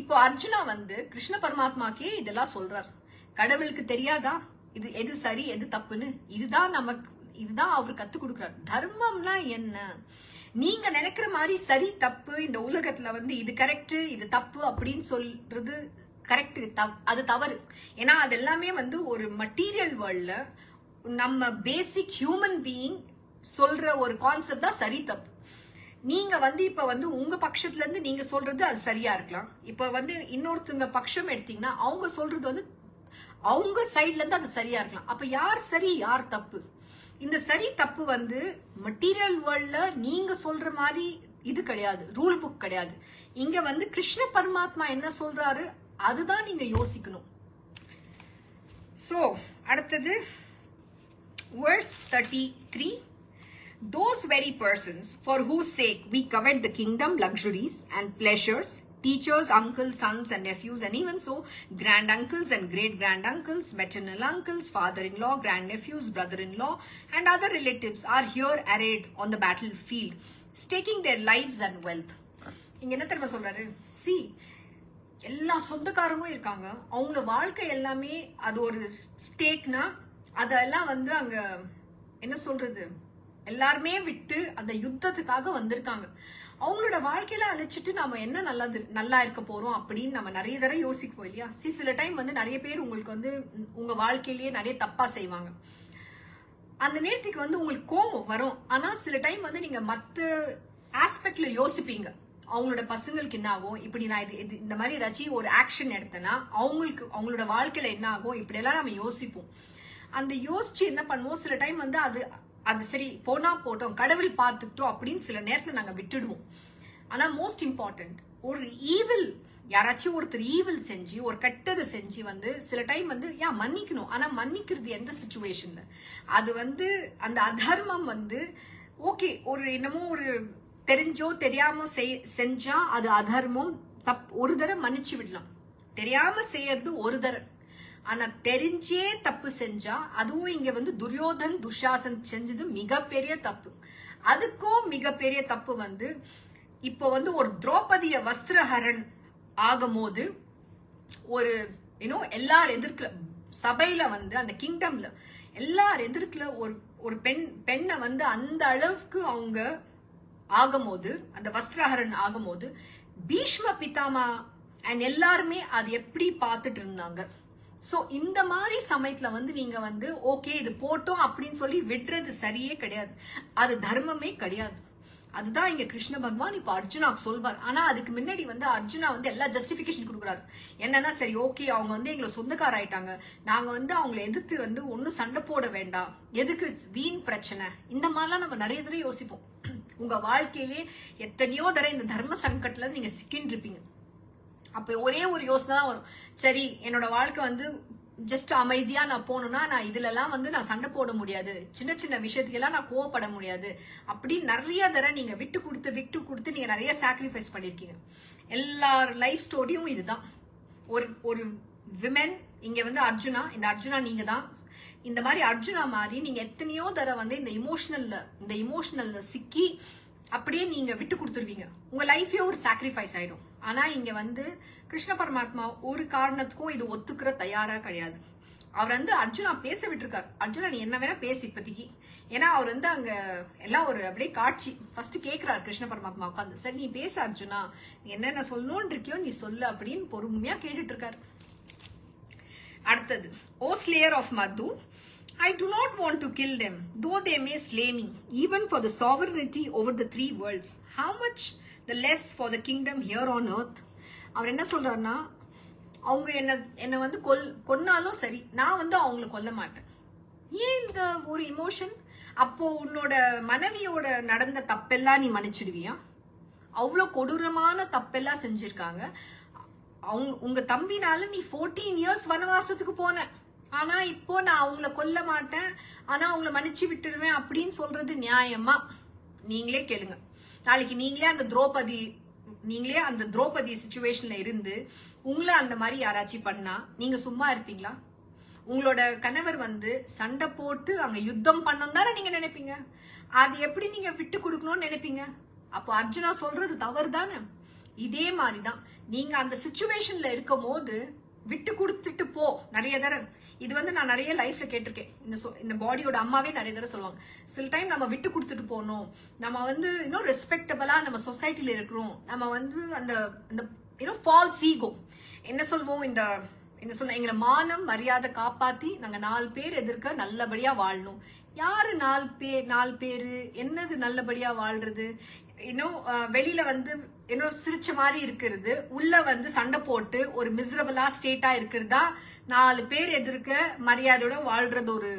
[SPEAKER 1] இப்போ அர்ஜுனா வந்து கிருஷ்ண பரமாத்மாக்கே இதெல்லாம் சொல்றாரு. கடவுளுக்கு தெரியாதா இது எது சரி எது தப்புன்னு? இதுதான் அவர் கத்து கொடுக்கிறார். தர்மம்னா என்ன? நீங்க நினைக்கிற மாதிரி சரி தப்பு இந்த உலகத்துல வந்து இது கரெக்ட் இது தப்பு அப்படின்னு சொல்றது கரெக்ட், அது தவறு. ஏன்னா அது எல்லாமே வந்து ஒரு மெட்டீரியல் வேர்ல்ட்ல நம்ம பேசிக் ஹியூமன் பீயிங் சொல்ற ஒரு கான்செப்ட் தான் சரி தப்பு. நீங்க வந்து இப்ப வந்து உங்க பட்சத்துல இருந்து நீங்க சொல்றது அது சரியா இருக்கலாம். இப்ப வந்து இன்னொருத்தங்க பட்சம் எடுத்தீங்கன்னா அவங்க சொல்றது வந்து அவங்க சைட்ல இருந்து அது சரியா இருக்கலாம். அப்ப யார் சரி யார் தப்பு? இந்த சரி தப்பு வந்து மெட்டீரியல் வேர்ல்ட்ல நீங்க சொல்ற மாதிரி இது கிடையாது, ரூல் புக் கிடையாது. இங்க வந்து கிருஷ்ண பரமாத்மா என்ன சொல்றாரு அதுதான் நீங்க யோசிக்கணும். சோ அடுத்தது verse 33. Those very persons for whose sake we covet the kingdom, luxuries and pleasures, teachers, uncles, sons and nephews, and even so granduncles and great-granduncles, maternal uncles, father-in-law, grandnephews, brother-in-law and other relatives are here arrayed on the battlefield, staking their lives and wealth. இங்க என்ன தெரியுமா சொல்றாரு? எல்லா சொந்தக்காரங்களும் இருக்காங்க, அவங்க வாழ்க்கை எல்லாமே அது ஒரு ஸ்டேக்னா அதெல்லாம் வந்து அங்க என்ன சொல்றது, எல்லாருமே விட்டு அந்த யுத்தத்துக்காக வந்திருக்காங்க. அவங்களோட வாழ்க்கையில அழைச்சிட்டு நாம என்ன நல்லா இருக்க போறோம் அப்படின்னு நம்ம நிறைய தடவை யோசிப்போம் இல்லையா? சில டைம் வந்து நிறைய பேர் உங்களுக்கு வந்து உங்க வாழ்க்கையிலேயே நிறைய தப்பா செய்வாங்க. அந்த நேரத்துக்கு வந்து உங்களுக்கு கோபம் வரும். ஆனா சில டைம் வந்து நீங்க மத்த ஆஸ்பெக்ட்ல யோசிப்பீங்க. அவங்களோட பசங்களுக்கு என்ன ஆகும், இப்படி நான் இந்த மாதிரி ஏதாச்சும் ஒரு ஆக்ஷன் எடுத்தேன்னா அவங்களோட வாழ்க்கையில என்ன ஆகும், இப்படி எல்லாம் நம்ம யோசிப்போம். அந்த யோசிச்சு என்ன பண்ணுவோம், சில டைம் வந்து அது சரி போனா போட்டோம், கடவுள் பார்த்துட்டோம் அப்படின்னு சில நேரத்துல நாங்க விட்டுடுவோம். ஆனா மோஸ்ட் இம்பார்ட்டன்ட், ஒரு ஈவில் யாராச்சும் ஒருத்தர் ஈவில் செஞ்சு ஒரு கெட்டது செஞ்சு வந்து சில டைம் வந்து மன்னிக்கணும். ஆனா மன்னிக்கிறது எந்த சிச்சுவேஷன்ல? அது வந்து அந்த அதர்மம் வந்து ஓகே, ஒரு என்னமோ ஒரு தெரிஞ்சோ தெரியாம செஞ்சா அது அதர்மம், ஒரு தடவை மன்னிச்சு விடலாம். தெரியாம செய்யறது ஒரு தடவை. ஆனா தெரிஞ்சே தப்பு செஞ்சா, அதுவும் இங்க வந்து துரியோதன் துஷாசன் செஞ்சது மிகப்பெரிய தப்பு. அதுக்கும் மிகப்பெரிய தப்பு வந்து இப்போ வந்து ஒரு திரௌபதிய வஸ்திரஹரன் ஆகும்போது ஒரு எல்லார் எதிர்க்கல சபையில வந்து அந்த கிங்டம்ல எல்லார் எதிர்க்கல ஒரு பெண்ணை வந்து அந்த அளவுக்கு அவங்க ஆகும்போது, அந்த வஸ்திரஹரன் ஆகும்போது பீஷ்ம பிதாமா அண்ட் எல்லாருமே அது எப்படி பார்த்துட்டு இருந்தாங்க. சோ இந்த மாதிரி சமயத்துல வந்து நீங்க வந்து ஓகே இது போட்டோம் அப்படின்னு சொல்லி விடுறது சரியே கிடையாது, அது தர்மமே கிடையாது. அதுதான் இங்க கிருஷ்ண பகவான் இப்ப அர்ஜுனாக்கு சொல்வார். ஆனா அதுக்கு முன்னாடி வந்து அர்ஜுனா வந்து எல்லா ஜஸ்டிபிகேஷன் கொடுக்குறாரு. என்னன்னா சரி ஓகே, அவங்க வந்து எங்களை சொந்தக்கார ஆயிட்டாங்க, நாங்க வந்து அவங்களை எதிர்த்து வந்து ஒன்னும் சண்டை போட வேண்டாம், எதுக்கு வீண் பிரச்சனை, இந்த மாதிரிலாம் நம்ம நிறைய தடவை யோசிப்போம். உங்க வாழ்க்கையிலே எத்தனையோ தடவை இந்த தர்ம சங்கட்ல நீங்க சிக்கின்னு இருப்பீங்க. அப்ப ஒரே ஒரு யோசனை தான் வரும், சரி என்னோட வாழ்க்கை வந்து ஜஸ்ட் அமைதியா நான் போகணும்னா நான் இதுல எல்லாம் வந்து நான் சண்டை போட முடியாது, சின்ன சின்ன விஷயத்துக்கெல்லாம் நான் கோவப்பட முடியாது அப்படி நிறைய தடவை நீங்க விட்டு கொடுத்து நீங்க நிறைய சாக்ரிஃபைஸ் பண்ணிருக்கீங்க. எல்லா லைஃப் ஸ்டோரியும் இதுதான். ஒரு விமென் இங்க வந்து அர்ஜுனா, இந்த அர்ஜுனா நீங்க தான். இந்த மாதிரி அர்ஜுனா மாதிரி நீங்க எத்தனையோ தடவை வந்து இந்த இமோஷனல்ல சிக்கி அப்படியே நீங்க விட்டு கொடுத்துருவீங்க. உங்க லைஃபே ஒரு சாக்ரிஃபைஸ் ஆயிடும். ஆனா இங்க வந்து கிருஷ்ண பரமாத்மா ஒரு காரணத்துக்கும் இது ஒத்துக்கிற தயாரா கிடையாது. அவர் வந்து அர்ஜுனா பேச விட்டுருக்காரு. அர்ஜுனா நீ என்ன வேணா பேசு இப்போதைக்கு. ஏன்னா அவர் வந்து அங்க எல்லாம் ஒரு அப்படியே காட்சி ஃபர்ஸ்ட் கேட்கிறாரு கிருஷ்ண பரமாத்மா உட்காந்து, சரி நீ பேச அர்ஜுனா, நீ என்னென்ன சொல்லணும்னு இருக்கியோ நீ சொல்லு அப்படின்னு பொறுமையா கேட்டுட்டு இருக்காரு. அடுத்தது, O slayer of Madhu, I do not want to kill them, though they may slay me, even for the sovereignty over the three worlds. How much the less for the kingdom here on earth. அவர் என்ன சொல்றாருன்னா, அவங்க என்ன வந்து கொன்னாலும் சரி, நான் வந்து அவங்கள கொல்ல மாட்டேன். ஏன் இந்த ஒரு இமோஷன்? அப்போ உன்னோட மனைவியோட நடந்த தப்பெல்லாம் நீ மன்னிச்சிடுவியா? அவ்வளோ கொடூரமான தப்பெல்லாம் செஞ்சிருக்காங்க. உங்க தம்பினால நீ 14 years வனவாசத்துக்கு போன, ஆனா இப்போ நான் அவங்கள கொல்ல மாட்டேன், ஆனா அவங்கள மன்னிச்சு விட்டுருவேன் அப்படின்னு சொல்றது நியாயமா? நீங்களே கேளுங்க. நாளைக்கு நீங்களே அந்த திரௌபதி சிச்சுவேஷன்ல இருந்து உங்களை அந்த மாதிரி யாராச்சும் பண்ணா நீங்க சும்மா இருப்பீங்களா? உங்களோட கணவர் வந்து சண்டை போட்டு அங்க யுத்தம் பண்ணணும் தானே நீங்க நினைப்பீங்க. அது எப்படி நீங்க விட்டு கொடுக்கணும்னு நினைப்பீங்க? அப்போ அர்ஜுனா சொல்றது தவறு தானே. இதே மாதிரிதான் நீங்க அந்த சிச்சுவேஷன்ல இருக்கும் போது விட்டு கொடுத்துட்டு போ. நிறைய தடவை இது வந்து நான் நிறைய லைஃப்ல கேட்டிருக்கேன். இந்த பாடியோட அம்மாவே நிறைய தடவை சொல்லுவாங்க, சில டைம் நம்ம விட்டு கொடுத்துட்டு போகணும், நம்ம வந்து இன்னும் ரெஸ்பெக்டபிளா நம்ம சொசைட்டில இருக்கிறோம், நம்ம வந்து அந்த ஃபால்ஸ் ஈகோ என்ன சொல்வோம், என்ன சொல்ல, எங்களை மானம் மரியாதை காப்பாத்தி நாங்க 4 பேர் எதிர்க்க நல்லபடியா வாழணும். யாரு 4 பேரு என்னது நல்லபடியா வாழ்றது? இன்னும் வெளியில வந்து சிரிச்ச மாதிரி இருக்கிறது, உள்ள வந்து சண்டை போட்டு ஒரு மிசரபிளா ஸ்டேட்டா இருக்கிறதா 4 பேர் எதிர்க்க மரியாதையோட வாழ்றது ஒரு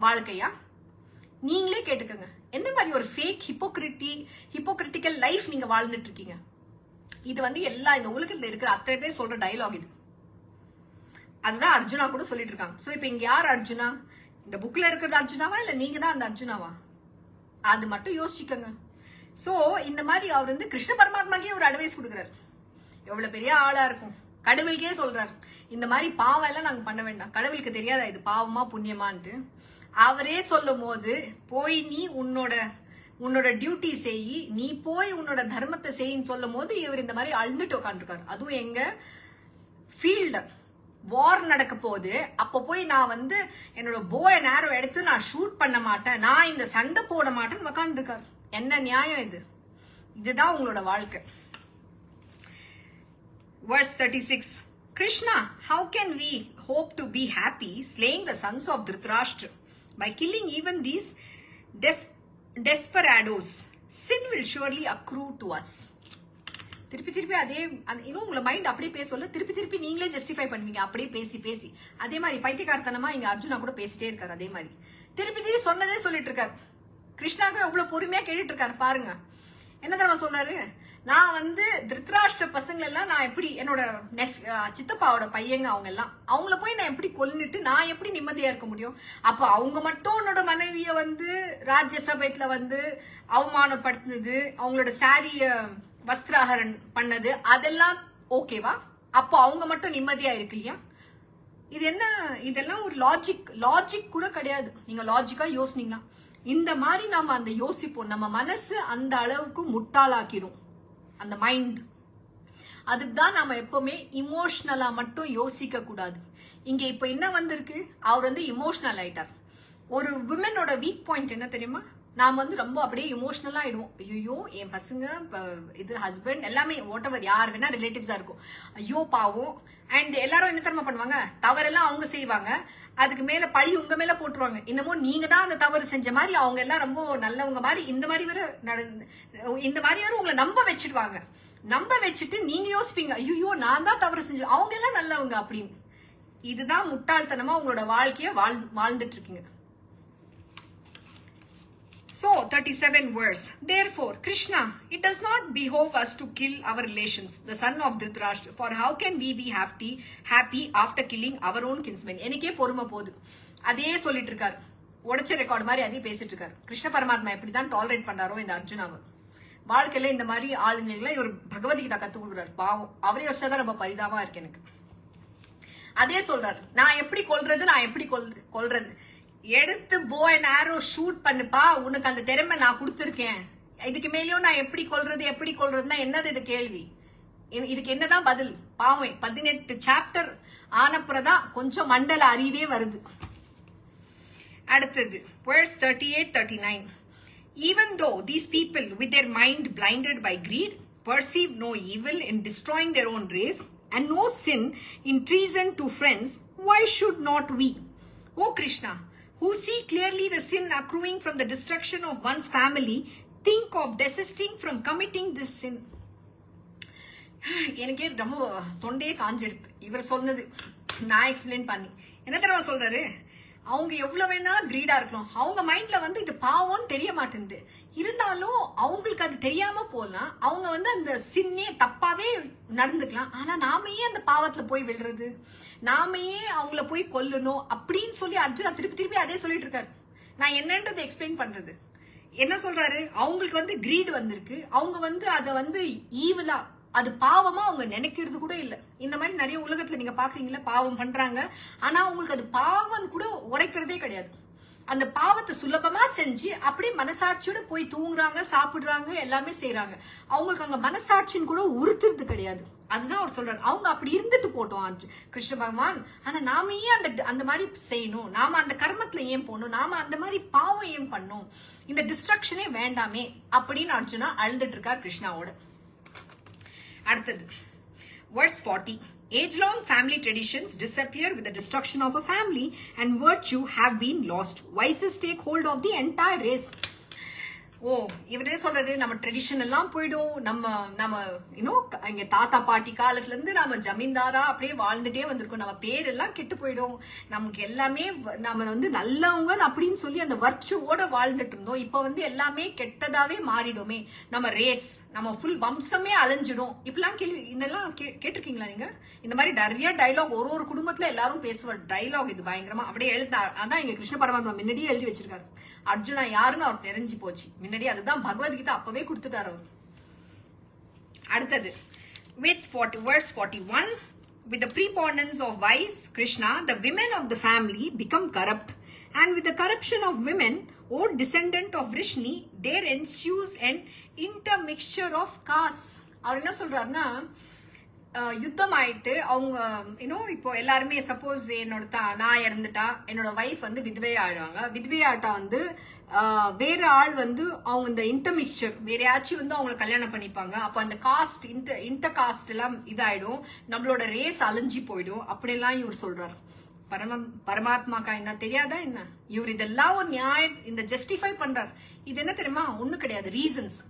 [SPEAKER 1] வாழ்க்கையா? நீங்களே கேட்டுக்கங்க. எந்த மாதிரி ஒரு ஃபேக் ஹிப்போக்ரிட்டிக்கல் லைஃப் நீங்க வாழ்ந்துட்டு இருக்கீங்க? இது வந்து இந்த உலகத்துல இருக்கிற அத்தனை பேர் சொல்ற டயலாக் இது. அதுதான் அர்ஜுனா கூட சொல்லிட்டு இருக்காங்க. சோ இப்ப இங்க யார் அர்ஜுனா? இந்த புக்ல இருக்கிறது அர்ஜுனாவா இல்ல நீங்க தான் அந்த அர்ஜுனாவா? அது மட்டும் யோசிச்சுக்கங்க. சோ இந்த மாதிரி அவர் வந்து கிருஷ்ண பரமாத்மாக்கே ஒரு அட்வைஸ் கொடுக்குறாரு. எவ்வளவு பெரிய ஆளா இருக்கும், கடவுளுக்கே சொல்றாரு இந்த மாதிரி பாவம் எல்லாம் நாங்க பண்ண வேண்டாம், கடவுளுக்கு தெரியாதா இது பாவமா புண்ணியமான்ட்டு. அவரே சொல்லும் போது போய் நீ உன்னோட டியூட்டி செய், நீ போய் உன்னோட தர்மத்தை செய்யின்னு சொல்லும் போது இவர் இந்த மாதிரி அழுந்துட்டு உட்காந்துருக்காரு. அதுவும் எங்க ஃபீல்டு வார் நடக்க போகுது, அப்ப போய் நான் வந்து என்னோட போ அண்ட் ஆரோ எடுத்து நான் ஷூட் பண்ண மாட்டேன், நான் இந்த சண்டை போட மாட்டேன்னு உட்காந்து இருக்காரு. என்ன நியாயம் இது? இதுதான் உங்களோட வாழ்க்கை. Verse 36. Krishna, how can we hope to be happy slaying the sons of Dhritarashtra by killing even these desperados? Sin will surely accrue to us. திருப்பி அதே இன்னும் உங்களை மைண்ட் அப்படியே பேசல, திருப்பி நீங்களே ஜஸ்டிஃபை பண்ணுவீங்க. அப்படியே பேசி அதே மாதிரி பைத்தியக்காரத்தனமா இங்க அர்ஜுனா கூட பேசிட்டே இருக்காரு. அதே மாதிரி திருப்பி சொன்னதே சொல்லிட்டு இருக்காரு. கிருஷ்ணாக்கு எவ்வளவு பொறுமையா கேட்டுட்டு இருக்காரு பாருங்க. என்ன தெரியுமா சொல்றாரு? நான் வந்து திருத்தராஷ்டிர பசங்க எல்லாம் நான் எப்படி என்னோட சித்தப்பாவோட பையங்க அவங்கள போய் நான் எப்படி கொல்லிட்டு நான் எப்படி நிம்மதியா இருக்க முடியும்? அப்ப அவங்க மட்டும் உன்னோட மனைவிய வந்து ராஜ்யசபைத்துல வந்து அவமானப்படுத்தினது, அவங்களோட சாரிய வஸ்திராகரன் பண்ணது, அதெல்லாம் ஓகேவா? அப்போ அவங்க மட்டும் நிம்மதியா இருக்கு இல்லையா? இது என்ன? இதெல்லாம் ஒரு லாஜிக் கூட கிடையாது. நீங்க லாஜிக்கா யோசினீங்கன்னா இந்த மாதிரி நாம அந்த யோசிப்போம். நம்ம மனசு அந்த அளவுக்கு முட்டாளாக்கிடும் அந்த மைண்ட். அதுக்குதான் நாம எப்பவுமே இமோஷனலா மட்டும் யோசிக்க கூடாது. இங்க இப்ப என்ன வந்திருக்கு, அவர் வந்து இமோஷனல் ஆயிட்டார். ஒரு விமனோட வீக் பாயிண்ட் என்ன தெரியுமா? நாம வந்து ரொம்ப அப்படியே இமோஷனலா ஆயிடுவோம். ஐயோ என் பசங்க, இது ஹஸ்பண்ட் எல்லாமே வாட் எவர் யார் வேணா ரிலேட்டிவ்ஸா இருக்கும், ஐயோ பாவம். அண்ட் எல்லாரும் என்ன தெரியுமா பண்ணுவாங்க, தவறெல்லாம் அவங்க செய்வாங்க, அதுக்கு மேல பழி உங்க மேல போட்டுருவாங்க. இன்னமும் நீங்க தான் அந்த தவறு செஞ்ச மாதிரி, அவங்க எல்லாம் ரொம்ப நல்லவங்க மாதிரி இந்த மாதிரி வேற உங்களை நம்ப வச்சிடுவாங்க. நம்ப வச்சுட்டு நீங்க யோசிப்பீங்க, ஐயோ நான் தான் தவறு செஞ்சு, அவங்க எல்லாம் நல்லவங்க அப்படின்னு. இதுதான் முட்டாள்தனமா உங்களோட வாழ்க்கைய வாழ்ந்துட்டு இருக்கீங்க. So 37 verse. Therefore, Krishna, it does not behove us to kill our relations, the son of Dhritarashtra. For how can we be happy after killing our own kinsmen? எனக்கே பொறுமை போகுது. அதே சொல்லிட்டு இருக்காரு, உடைச்ச ரெக்கார்டு மாதிரி அதே பேசிட்டு இருக்காரு. கிருஷ்ண பரமாத்மா எப்படிதான் டாலரேட் பண்றாரோ இந்த அர்ஜுனாவை. வாழ்க்கையில இந்த மாதிரி ஆளுங்களை ஒரு பகவத்கீதா கத்து கொடுக்குறாரு. பாவம், அவரே யோசிச்சாதான் ரொம்ப பரிதாபமா இருக்கு எனக்கு. அதே சொல்றாரு, நான் எப்படி கொல்றது, எடுத்து போ அண்ட் ஆரோ ஷூட் பண்ணுப்பா, உனக்கு அந்த திறமை நான் கொடுத்துருக்கேன், இதுக்கு மேலேயும் நான் எப்படி கொல்றதுன்னா என்னது இது கேள்வி? இதுக்கு என்னதான் பதில்? பாவம், 18 சாப்டர் ஆனப்புறதான் கொஞ்சம் மண்டல அறிவே வருது. அடுத்தது verse 38-39. Even though these people with their mind blinded by greed perceive no evil in destroying their own race and no sin in treason to friends, why should not we, O Krishna, who see clearly the sin accruing from the destruction of one's family, think of desisting from committing this sin? எனக்கே ரொம்ப தொண்டையே காஞ்சிடுது இவர் சொன்னது. நான் எக்ஸ்பிளைன் பண்ணி என்ன தெரியுமா சொல்றாரு, அவங்க எவ்வளவு வேணா கிரீடா இருக்கலாம், அவங்க மைண்ட்ல வந்து இது பாவம்னு தெரிய மாட்டேங்குது, இருந்தாலும் அவங்களுக்கு அது தெரியாம போலாம், அவங்க வந்து அந்த சின்னே தப்பாவே நடந்துக்கலாம். ஆனா நாம ஏன் அந்த பாவத்துல போய் விழுறது, நாம ஏன் அவங்கள போய் கொல்லணும் அப்படின்னு சொல்லி அர்ஜுனா திருப்பி திருப்பி அதே சொல்லிட்டு இருக்காரு. நான் என்னன்றதை எக்ஸ்பிளைன் பண்றது. என்ன சொல்றாரு, அவங்களுக்கு வந்து கிரீட் வந்திருக்கு, அவங்க வந்து அதை வந்து ஈவலா அது பாவமா அவங்க நினைக்கிறது கூட இல்ல. இந்த மாதிரி நிறைய உலகத்துல நீங்க பாக்குறீங்களா, பாவம் பண்றாங்க, ஆனா அவங்களுக்கு அது பாவம் கூட உரைக்கிறதே கிடையாது. அந்த பாவத்தை சுலபமா செஞ்சு அப்படியே மனசாட்சியோட போய் தூங்குறாங்க, சாப்பிடுறாங்க, எல்லாமே செய்யறாங்க. அவங்களுக்கு அங்க மனசாட்சின்னு கூட உறுத்துறது கிடையாது. அதுதான் அவர் சொல்றாரு. அவங்க அப்படி இருந்துட்டு போட்டோம் கிருஷ்ண பகவான், ஆனா நாம ஏன் அந்த மாதிரி செய்யணும், நாம அந்த கர்மத்துல ஏன் போகணும், நாம அந்த மாதிரி பாவம் ஏன் பண்ணணும், இந்த டிஸ்ட்ரக்ஷனே வேண்டாமே அப்படின்னு அர்ஜுனா அழுதுட்டு இருக்கார் கிருஷ்ணாவோட. அடுத்தது verse 40. Age-long family traditions disappear with the destruction of a family, and virtue have been lost. Vices take hold of the entire race. ஓ, இவரே சொல்றது, நம்ம ட்ரெடிஷன் எல்லாம் போயிடும், நம்ம இங்க தாத்தா பாட்டி காலத்துல இருந்து நம்ம ஜமீன்தாரா அப்படியே வாழ்ந்துட்டே வந்திருக்கோம், நம்ம பேர் எல்லாம் கெட்டு போயிடும், நமக்கு எல்லாமே நம்ம வந்து நல்லவங்க அப்படின்னு சொல்லி அந்த வர்ச்சுவோட வாழ்ந்துட்டு இருந்தோம், இப்ப வந்து எல்லாமே கெட்டதாவே மாறிடுமே, நம்ம ரேஸ், நம்ம ஃபுல் வம்சமே அலைஞ்சிடும், இப்பெல்லாம் கேள்வி இதெல்லாம் கேட்டிருக்கீங்களா நீங்க? இந்த மாதிரி நிறைய டைலாக் ஒரு குடும்பத்துல எல்லாரும் பேசுவார் டைலாக், இது பயங்கரமா அப்படியே எழுத. அதான் இங்க கிருஷ்ண பரமாத்மா முன்னாடியே எழுதி வச்சிருக்காரு, அர்ஜுனா யாருன்னு அவர் தெரிஞ்சு போச்சு முன்னாடி, அதுதான் பகவத்கீதா அப்பவே கொடுத்துட்டாரு அவர். அடுத்தது with verse 41, with the preponderance of vice, Krishna, the women of the family become corrupt, and with the corruption of women, O descendant of Vrishni, there ensues an intermixture of castes. அவர் என்ன சொல்றாருன்னா, யுத்தம் ஆயிட்டு அவங்க இப்போ எல்லாருமே சப்போஸ் நான் இறந்துட்டா என்னோட வைஃப் வந்து விதவை ஆயிடுவாங்க, விதவை ஆட்டா வந்து வேற ஆள் வந்து அவங்க இந்த இன்டர்மிக்சர் வேறையாச்சும் வந்து அவங்களை கல்யாணம் பண்ணிப்பாங்க, அப்ப அந்த காஸ்ட் இன்டர் காஸ்ட் எல்லாம் இதாயிடும், நம்மளோட ரேஸ் அழிஞ்சு போயிடும், அப்படியெல்லாம் இவர் சொல்றாரு. பரமாத்மாக்கா என்ன தெரியாதா என்ன, இவர் இதெல்லாம் ஒரு நியாயம் இந்த ஜஸ்டிஃபை பண்றாரு. இது என்ன தெரியுமா, ஒண்ணு கிடையாது, ரீசன்ஸ்.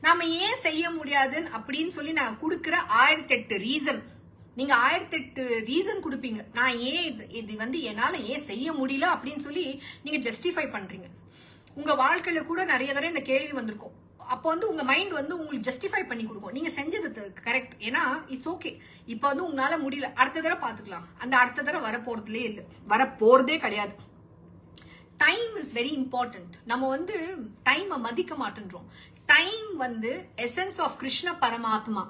[SPEAKER 1] நாம ஏன் செய்ய முடியாதுன்னு அப்படின்னு சொல்லி நான் கொடுக்கிற 1008 ரீசன், நீங்க 1008 ரீசன் கொடுப்பீங்க, நான் ஏன் இது வந்து என்னால ஏன் செய்ய முடியல அப்படின்னு சொல்லி நீங்க ஜஸ்டிஃபை பண்றீங்க. உங்க வாழ்க்கையில கூட நிறைய தடவை இந்த கேள்வி வந்திருக்கும், அப்போ வந்து உங்க மைண்ட் வந்து உங்களுக்கு ஜஸ்டிஃபை பண்ணி கொடுக்கும், நீங்க செஞ்சது கரெக்ட், ஏன்னா இட்ஸ் ஓகே, இப்ப வந்து உங்களால முடியல, அடுத்த தடவை பாத்துக்கலாம், அந்த அடுத்த தடவை வரப்போறதே கிடையாது. Time is very important. நம்ம வந்து டைமை மதிக்க மாட்டேன்றோம். டைம் வந்து எசன்ஸ் ஆஃப் கிருஷ்ண பரமாத்மா.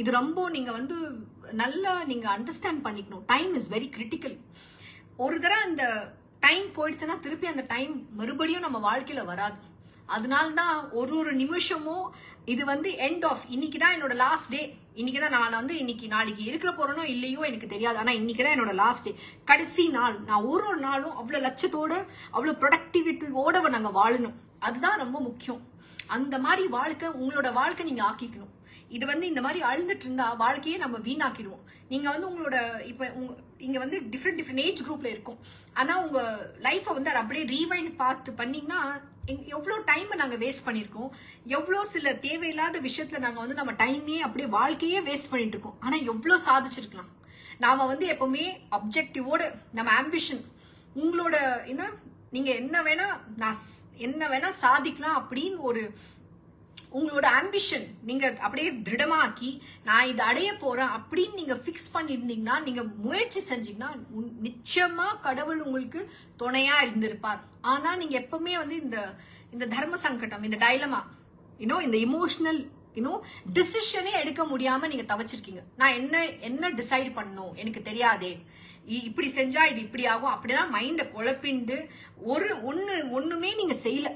[SPEAKER 1] இது ரொம்ப நீங்க வந்து நல்லா நீங்க அண்டர்ஸ்டாண்ட் பண்ணிக்கணும். Time is very critical. ஒரு தடவை அந்த டைம் போயிடுச்சுன்னா திருப்பி அந்த டைம் மறுபடியும் நம்ம வாழ்க்கையில வராது. அதனால்தான் ஒரு நிமிஷமும் இது வந்து எண்ட் ஆஃப், இன்னைக்குதான் என்னோட லாஸ்ட் டே, இன்னைக்குதான் நான் வந்து நாளைக்கு இருக்கிற போறனோ இல்லையோ எனக்கு தெரியாது, ஆனா இன்னைக்குதான் என்னோட லாஸ்ட் டே, கடைசி நாள். நான் ஒரு நாளும் அவ்வளவு லட்சத்தோட அவ்வளவு ப்ரொடக்டிவிட்டியோட நாங்க வாழணும், அதுதான் ரொம்ப முக்கியம். அந்த மாதிரி வாழ்க்கை உங்களோட வாழ்க்கை நீங்க ஆக்கிக்கணும். இது வந்து இந்த மாதிரி அழுந்துட்டு இருந்தா வாழ்க்கையே நம்ம வீணாக்கிடுவோம். நீங்க வந்து உங்களோட இப்ப இங்க வந்து டிஃப்ரெண்ட் ஏஜ் குரூப்ல இருக்கும், ஆனா உங்க லைஃப வந்து அப்படியே ரீவைண்ட் பார்த்து பண்ணீங்கன்னா எவ்வளவு டைம் நாங்க வேஸ்ட் பண்ணிருக்கோம், எவ்வளவு சில தேவையில்லாத விஷயத்துல நாங்க வந்து நம்ம டைமே அப்படியே வாழ்க்கையே வேஸ்ட் பண்ணிட்டு இருக்கோம், ஆனா எவ்வளவு சாதிச்சிருக்கலாம். நாம வந்து எப்பவுமே அப்ஜெக்டிவோட நம்ம ஆம்பிஷன், உங்களோட நீங்க என்ன வேணா சாதிக்கலாம் அப்படின்னு ஒரு உங்களோட ஆம்பிஷன் நீங்க அப்படியே திருடமாக்கி நான் இதை அடைய போறேன் அப்படின்னு நீங்க பிக்ஸ் பண்ணிருந்தீங்கன்னா, நீங்க முயற்சி செஞ்சீங்கன்னா நிச்சயமா கடவுள் உங்களுக்கு துணையா இருந்திருப்பார். ஆனா நீங்க எப்பவுமே வந்து இந்த தர்ம சங்கடம், இந்த டைலமா, இந்த இமோஷனல் டிசிஷனே எடுக்க முடியாம நீங்க தவச்சிருக்கீங்க. நான் என்ன டிசைட் பண்ணணும் எனக்கு தெரியாதே, இப்படி செஞ்சா இது இப்படி ஆகும், அப்படிதான் மைண்ட குழப்பிண்டு ஒண்ணுமே நீங்க செய்யல,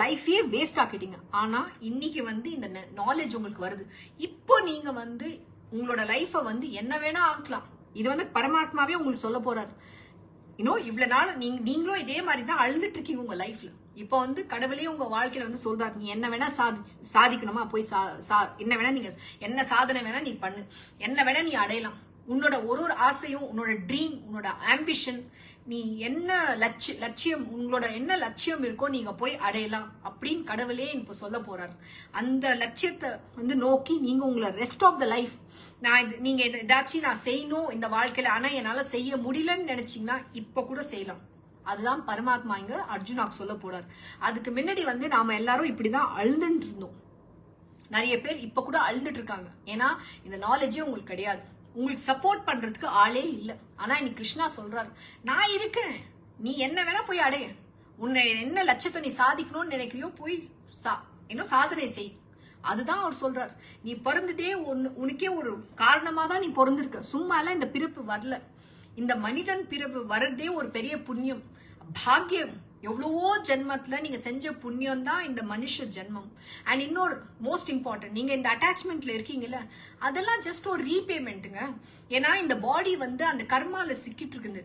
[SPEAKER 1] லைஃபே வேஸ்ட் ஆக்கிட்டீங்க. ஆனா இன்னைக்கு வந்து இந்த நாலேஜ் உங்களுக்கு வருது, இப்போ நீங்க வந்து உங்களோட லைஃப வந்து என்ன வேணா ஆக்கலாம். இது வந்து பரமாத்மாவே உங்களுக்கு சொல்ல போறாரு. இவ்வளவு நாள் நீங்களும் இதே மாதிரிதான் அழுதுட்டு இருக்கீங்க உங்க லைஃப்ல. இப்ப வந்து கடவுளே உங்க வாழ்க்கையில வந்து சொல்றாரு, நீ என்ன வேணா சாதிக்கணுமா போய் என்ன வேணா நீங்க என்ன சாதனை வேணா நீ பண்ணு, என்ன வேணா நீ அடையலாம். உன்னோட ஒரு ஆசையும் உன்னோட ட்ரீம் உன்னோட ஆம்பிஷன், நீ என்ன லட்சியம் உங்களோட என்ன லட்சியம் இருக்கோ நீங்க போய் அடையலாம் அப்படின்னு கடவுளே இப்ப சொல்ல போறாரு. அந்த லட்சியத்தை வந்து நோக்கி நீங்க உங்களை ரெஸ்ட் ஆஃப் த லைஃப் நீங்க ஏதாச்சும் நான் செய்யணும் இந்த வாழ்க்கையில, ஆனா என்னால செய்ய முடியலன்னு நினைச்சீங்கன்னா இப்ப கூட செய்யலாம். அதுதான் பரமாத்மா இங்க அர்ஜுனாக்கு சொல்ல போறார். அதுக்கு முன்னாடி வந்து நாம எல்லாரும் இப்படிதான் அழுந்துட்டு இருந்தோம். நிறைய பேர் இப்ப கூட அழுந்துட்டு இருக்காங்க. ஏன்னா இந்த நாலேஜே உங்களுக்கு கிடையாது. உங்களுக்கு சப்போர்ட் பண்றதுக்கு ஆளே இல்ல. ஆனா இன்னைக்கு கிருஷ்ணா சொல்றாரு, நான் இருக்கேன், நீ என்ன வேணா போய் அடைய, உன்னை என்ன லட்சத்தை நீ சாதிக்கணும்னு நினைக்கிறியோ போய் இன்னும் சாதனை செய். அதுதான் அவர் சொல்றார். நீ பிறந்ததே உனக்கே ஒரு காரணமா தான் நீ பிறந்திருக்க. சும்மா எல்லாம் இந்த பிறப்பு வரல. இந்த மனிதன் பிறப்பு வர்றதே ஒரு பெரிய புண்ணியம், பாக்கியம். எவ்வளவோ ஜென்மத்துல நீங்க செஞ்ச புண்ணியம் தான் இந்த மனுஷ ஜென்மம். அண்ட் இன்னொரு மோஸ்ட் இம்பார்ட்டன்ட், நீங்க இந்த அட்டாச்மெண்ட்ல இருக்கீங்கல்ல, அதெல்லாம் ஜஸ்ட் ஒரு ரீபேமெண்ட்டுங்க. ஏன்னா இந்த பாடி வந்து அந்த கர்மால சிக்கிட்டு இருக்குது.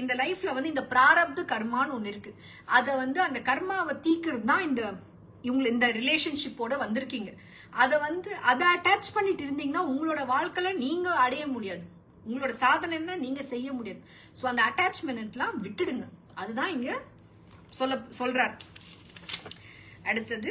[SPEAKER 1] இந்த லைஃப்ல வந்து இந்த பிராரப்த கர்மான்னு ஒண்ணு இருக்கு. அதை வந்து அந்த கர்மாவை தீக்கிறது தான் இந்த ரிலேஷன்ஷிப்போட வந்திருக்கீங்க. அதை அட்டாச் பண்ணிட்டு இருந்தீங்கன்னா உங்களோட வாழ்க்கையில நீங்க அடைய முடியாது. உங்களோட சாதனைன்னா நீங்க செய்ய முடியாது. சோ அந்த அட்டாச்மெண்ட்லாம் விட்டுடுங்க. அதுதான் இங்க சொல்றார். அடுத்தது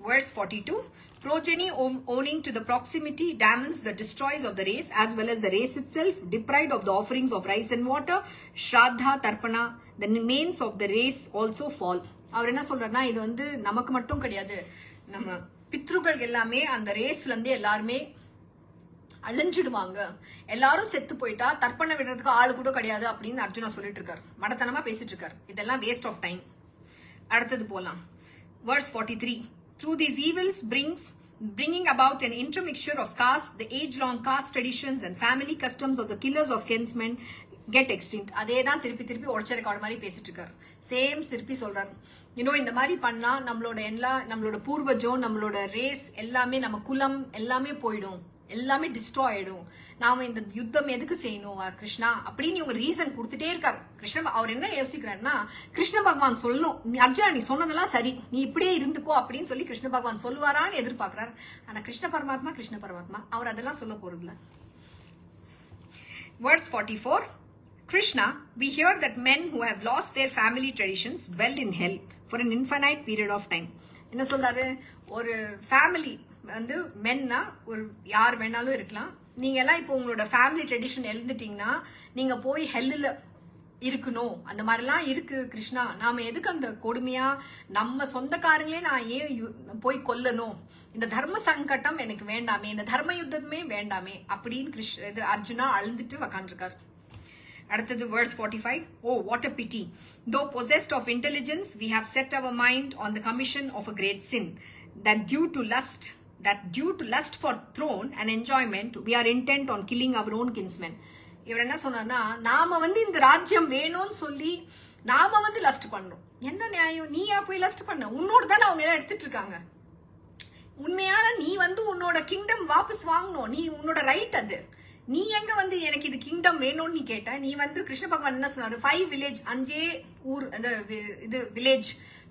[SPEAKER 1] verse 42. Progeny owing to the proximity damns that destroys of the race as well as the race itself, deprived of the offerings of rice and water, shraddha, tarpana, the remains of the race also fall. அவர் என்ன சொல்றாருன்னா, இது வந்து நமக்கு மட்டும் கிடையாது, நம்ம பித்ருக்கள் எல்லாமே அந்த ரேஸ்ல இருந்து எல்லாருமே அழிஞ்சிடுவாங்க. எல்லாரும் செத்து போயிட்டா தர்ப்பணம் விடுறதுக்கு ஆளு கூட கிடையாது அப்படின்னு அர்ஜுனா சொல்லிட்டு இருக்காரு. மடத்தனமா பேசிட்டு இருக்காரு. இதெல்லாம் வேஸ்ட் ஆஃப் டைம். அடுத்தது போலாம். verse 43. Through these evils bringing about an intermixture of caste, the age-long caste traditions and family customs of the killers of kinsmen get extinct. அதே தான் திருப்பி உடச்ச ரெக்கார்டு மாதிரி பேசிட்டு இருக்காரு. சேம் திருப்பி சொல்றாரு. இந்த மாதிரி பண்ணா நம்மளோட பூர்வஜம், நம்மளோட ரேஸ் எல்லாமே, நம்ம குலம் எல்லாமே போயிடும், எல்லாமே டிஸ்ட்ராய் ஆயிடும். நாம இந்த யுத்தம் எதுக்கு செய்யணும் கிருஷ்ணா அப்படின்னு இவங்க ரீசன் கொடுத்துட்டே இருக்காரு. கிருஷ்ண அவர் என்ன யோசிக்கிறாருன்னா, கிருஷ்ண பகவான் சொல்லணும், அர்ஜுனா நீ சொன்னதெல்லாம் சரி, நீ இப்படியே இருந்துக்கோ அப்படின்னு சொல்லி கிருஷ்ண பகவான் சொல்லுவாரான்னு எதிர்பார்க்கிறார். ஆனா கிருஷ்ண பரமாத்மா அவர் அதெல்லாம் சொல்ல போறதில்ல. verse 44. Krishna, we hear that men who have lost their family traditions dwell in hell for an infinite period of time. என்ன சொல்றாரு, ஒரு ஃபேமிலி வந்து மென்னா ஒரு யார் வேணாலும் இருக்கலாம். நீங்க எல்லாம் இப்போ உங்களோட ஃபேமிலி ட்ரெடிஷன் எழுந்துட்டீங்கன்னா நீங்க போய் ஹெல்லில் இருக்கணும். அந்த மாதிரிலாம் இருக்கு கிருஷ்ணா. நாம எதுக்கு அந்த கொடுமையா நம்ம சொந்தக்காரங்களே நான் ஏன் போய் கொல்லணும்? இந்த தர்ம சங்கடம் எனக்கு வேண்டாமே, இந்த தர்ம யுத்தமே வேண்டாமே அப்படின்னு அர்ஜுனா அழுந்துட்டு உக்காண்டிருக்காரு. அடுத்தது verse 45. Oh, what a pity! Though possessed of intelligence, we have set our mind on the commission of a great sin, that due to lust for throne and enjoyment, we are intent on killing our own kinsmen. இவர் என்ன சொன்னார்னா, நாம வந்து இந்த ராஜ்யம் வேணும்னு சொல்லி நாம வந்து லஸ்ட் பண்றோம். என்ன நியாயம்? நீயா போய் லஸ்ட் பண்ண? உன்னோட தானே அவங்க எல்லாம் எடுத்துட்டு இருக்காங்க. உண்மையான நீ வந்து உன்னோட கிங்டம் வாபஸ் வாங்கணும். நீ உன்னோட ரைட் அது. நீ எங்க வந்து எனக்கு இது கிங்டம் வேணும்னு நீ கேட்ட? நீ வந்து கிருஷ்ண பகவான் என்ன சொன்னாரு, 5 வில்லேஜ், 5 ஊர், அந்த இது வில்லேஜ்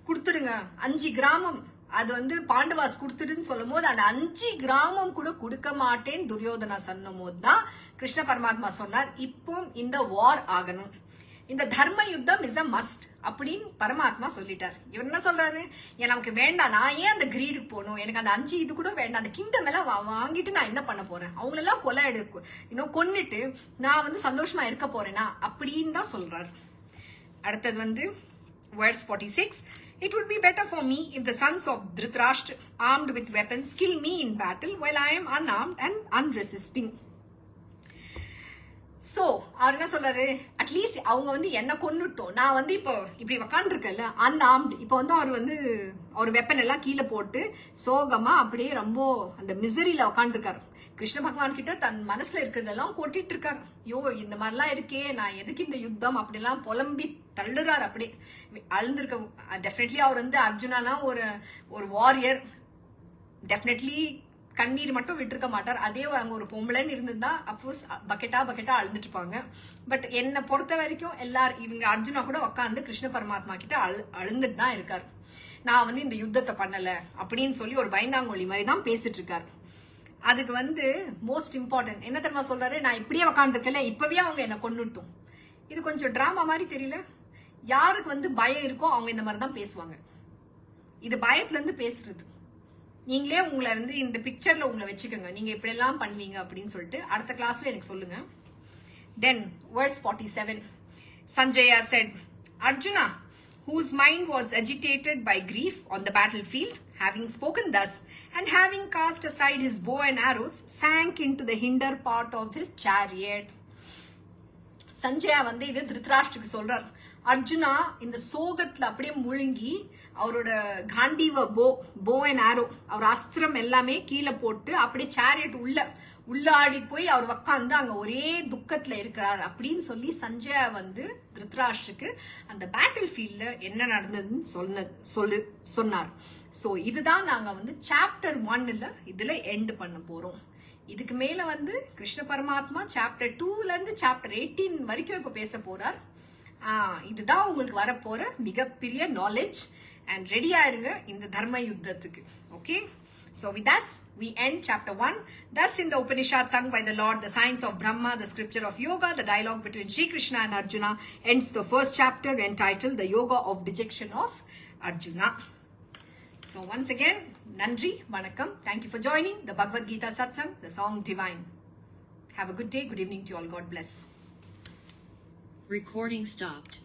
[SPEAKER 1] கொடுத்துடுங்க, 5 கிராமம் அது வந்து பாண்டவாஸ் கொடுத்துடுன்னு சொல்லும் போது அந்த 5 கிராமம் கூட கொடுக்க மாட்டேன் துரியோதனா சொன்னும் போது தான் கிருஷ்ண பரமாத்மா சொன்னார், இப்போ இந்த வார் ஆகணும், இந்த தர்ம யுத்தம் இஸ் அ மஸ்ட் அப்படின்னு பரமாத்மா சொல்லிட்டார். இவர் என்ன சொல்றாரு, நமக்கு வேண்டாம், நான் ஏன் அந்த கிரீடுக்கு போகணும், எனக்கு அந்த 5 இது கூட வேண்டாம், அந்த கிங்டம் எல்லாம் வாங்கிட்டு நான் என்ன பண்ண போறேன், அவங்களெல்லாம் கொன்னுட்டு நான் வந்து சந்தோஷமா இருக்க போறேனா அப்படின்னு தான் சொல்றாரு. அடுத்தது வந்து verse 46. It would be better for me if the sons of Dhritarashtra, armed with weapons, kill me in battle while I am unarmed and unresisting. So அவர் என்ன சொல்றாரு, அட்லீஸ்ட் அவங்க வந்து என்ன கொன்னுட்டோம், நான் வந்து இப்போ இப்படி உக்காண்டிருக்கேன்ல அன்ஆர்ம்டு, இப்போ வந்து அவர் வெப்பன் எல்லாம் கீழே போட்டு சோகமா அப்படியே ரொம்ப அந்த மிசரியில உக்காண்டிருக்காரு. கிருஷ்ண பகவான் கிட்ட தன் மனசுல இருக்கிறதெல்லாம் கொட்டிட்டு இருக்காரு. ஐயோ இந்த மாதிரிலாம் இருக்கே, நான் எதுக்கு இந்த யுத்தம் அப்படிலாம் புலம்பி தள்ளுறாரு. அப்படியே அழுந்திருக்க. டெஃபினெட்லி அவர் வந்து அர்ஜுனானா ஒரு வாரியர், டெஃபினெட்லி கண்ணீர் மட்டும் விட்டுருக்க மாட்டார். அதே அங்க ஒரு பொம்பளைன்னு இருந்திருந்தா அப்கோர்ஸ் பக்கெட்டா அழுந்துட்டு இருப்பாங்க. பட் என்னை பொறுத்த வரைக்கும் இவங்க அர்ஜுனா கூட உட்காந்து கிருஷ்ண பரமாத்மா கிட்ட அழுந்துட்டு தான் இருக்காரு. நான் வந்து இந்த யுத்தத்தை பண்ணல அப்படின்னு சொல்லி ஒரு பயந்தாங்கொழி மாதிரி தான் பேசிட்டு இருக்காரு. அதுக்கு வந்து மோஸ்ட் இம்பார்ட்டன்ட் என்ன தெரியுமா சொல்றாரு, நான் இப்படியே உக்காந்துருக்கல, இப்பவே அவங்க என்ன கொன்னுட்டோம். இது கொஞ்சம் டிராமா மாதிரி தெரியல? யாருக்கு வந்து பயம் இருக்கோ அவங்க இந்த மாதிரி தான் பேசுவாங்க. இது பயத்துல இருந்து பேசுறது. நீங்களே உங்களை வந்து இந்த பிக்சர்ல உங்களை வச்சுக்கோங்க, நீங்க இப்படி எல்லாம் பண்ணுவீங்க அப்படின்னு சொல்லிட்டு அடுத்த கிளாஸ்ல எனக்கு சொல்லுங்க. Then verse 47. Sanjaya said, Arjuna, whose mind was agitated by grief on the battlefield, having spoken thus, and having cast aside his bow and arrows, sank into the hinder part of his chariot. Sanjaya வந்து இது திருதராஷ்டிரக்கு சொல்றார். அர்ஜுனா இந்த சோகத்துல அப்படியே முழுங்கி அவரோட காண்டீவ போ அண்ட் ஆரோ அவர் அஸ்திரம் எல்லாமே கீழே போட்டு அப்படியே சேரியட் உள்ளாடி போய் அவர் உட்காந்து அங்க ஒரே துக்கத்துல இருக்கிறார் அப்படின்னு சொல்லி சஞ்சயா வந்து திருதராஷ்டிரக்கு அந்த பேட்டில் ஃபீல்ட்ல என்ன நடந்ததுன்னு சொன்னார். சோ இதுதான் நாங்க வந்து சாப்டர் 1 இதுல எண்ட் பண்ண போறோம். இதுக்கு மேல வந்து கிருஷ்ண பரமாத்மா சாப்டர் 2ல இருந்து சாப்டர் 18 வரைக்கும் இப்ப பேச போறார். இதுதான் உங்களுக்கு வரப்போற மிகப்பெரிய நாலேஜ். அண்ட் ரெடியா இருங்க இந்த தர்ம யுத்தத்துக்கு. Okay, so with that we end chapter 1. Thus in the Upanishad sung by the Lord, the science of Brahma, the scripture of yoga, the dialogue between Sri Krishna and Arjuna ends the first chapter entitled The Yoga of Dejection of Arjuna. So once again, Nandri, Vanakkam. Thank you for joining the Bhagavad Gita Satsang, the song divine. Have a good day, good evening to you all. God bless.
[SPEAKER 2] Recording stopped.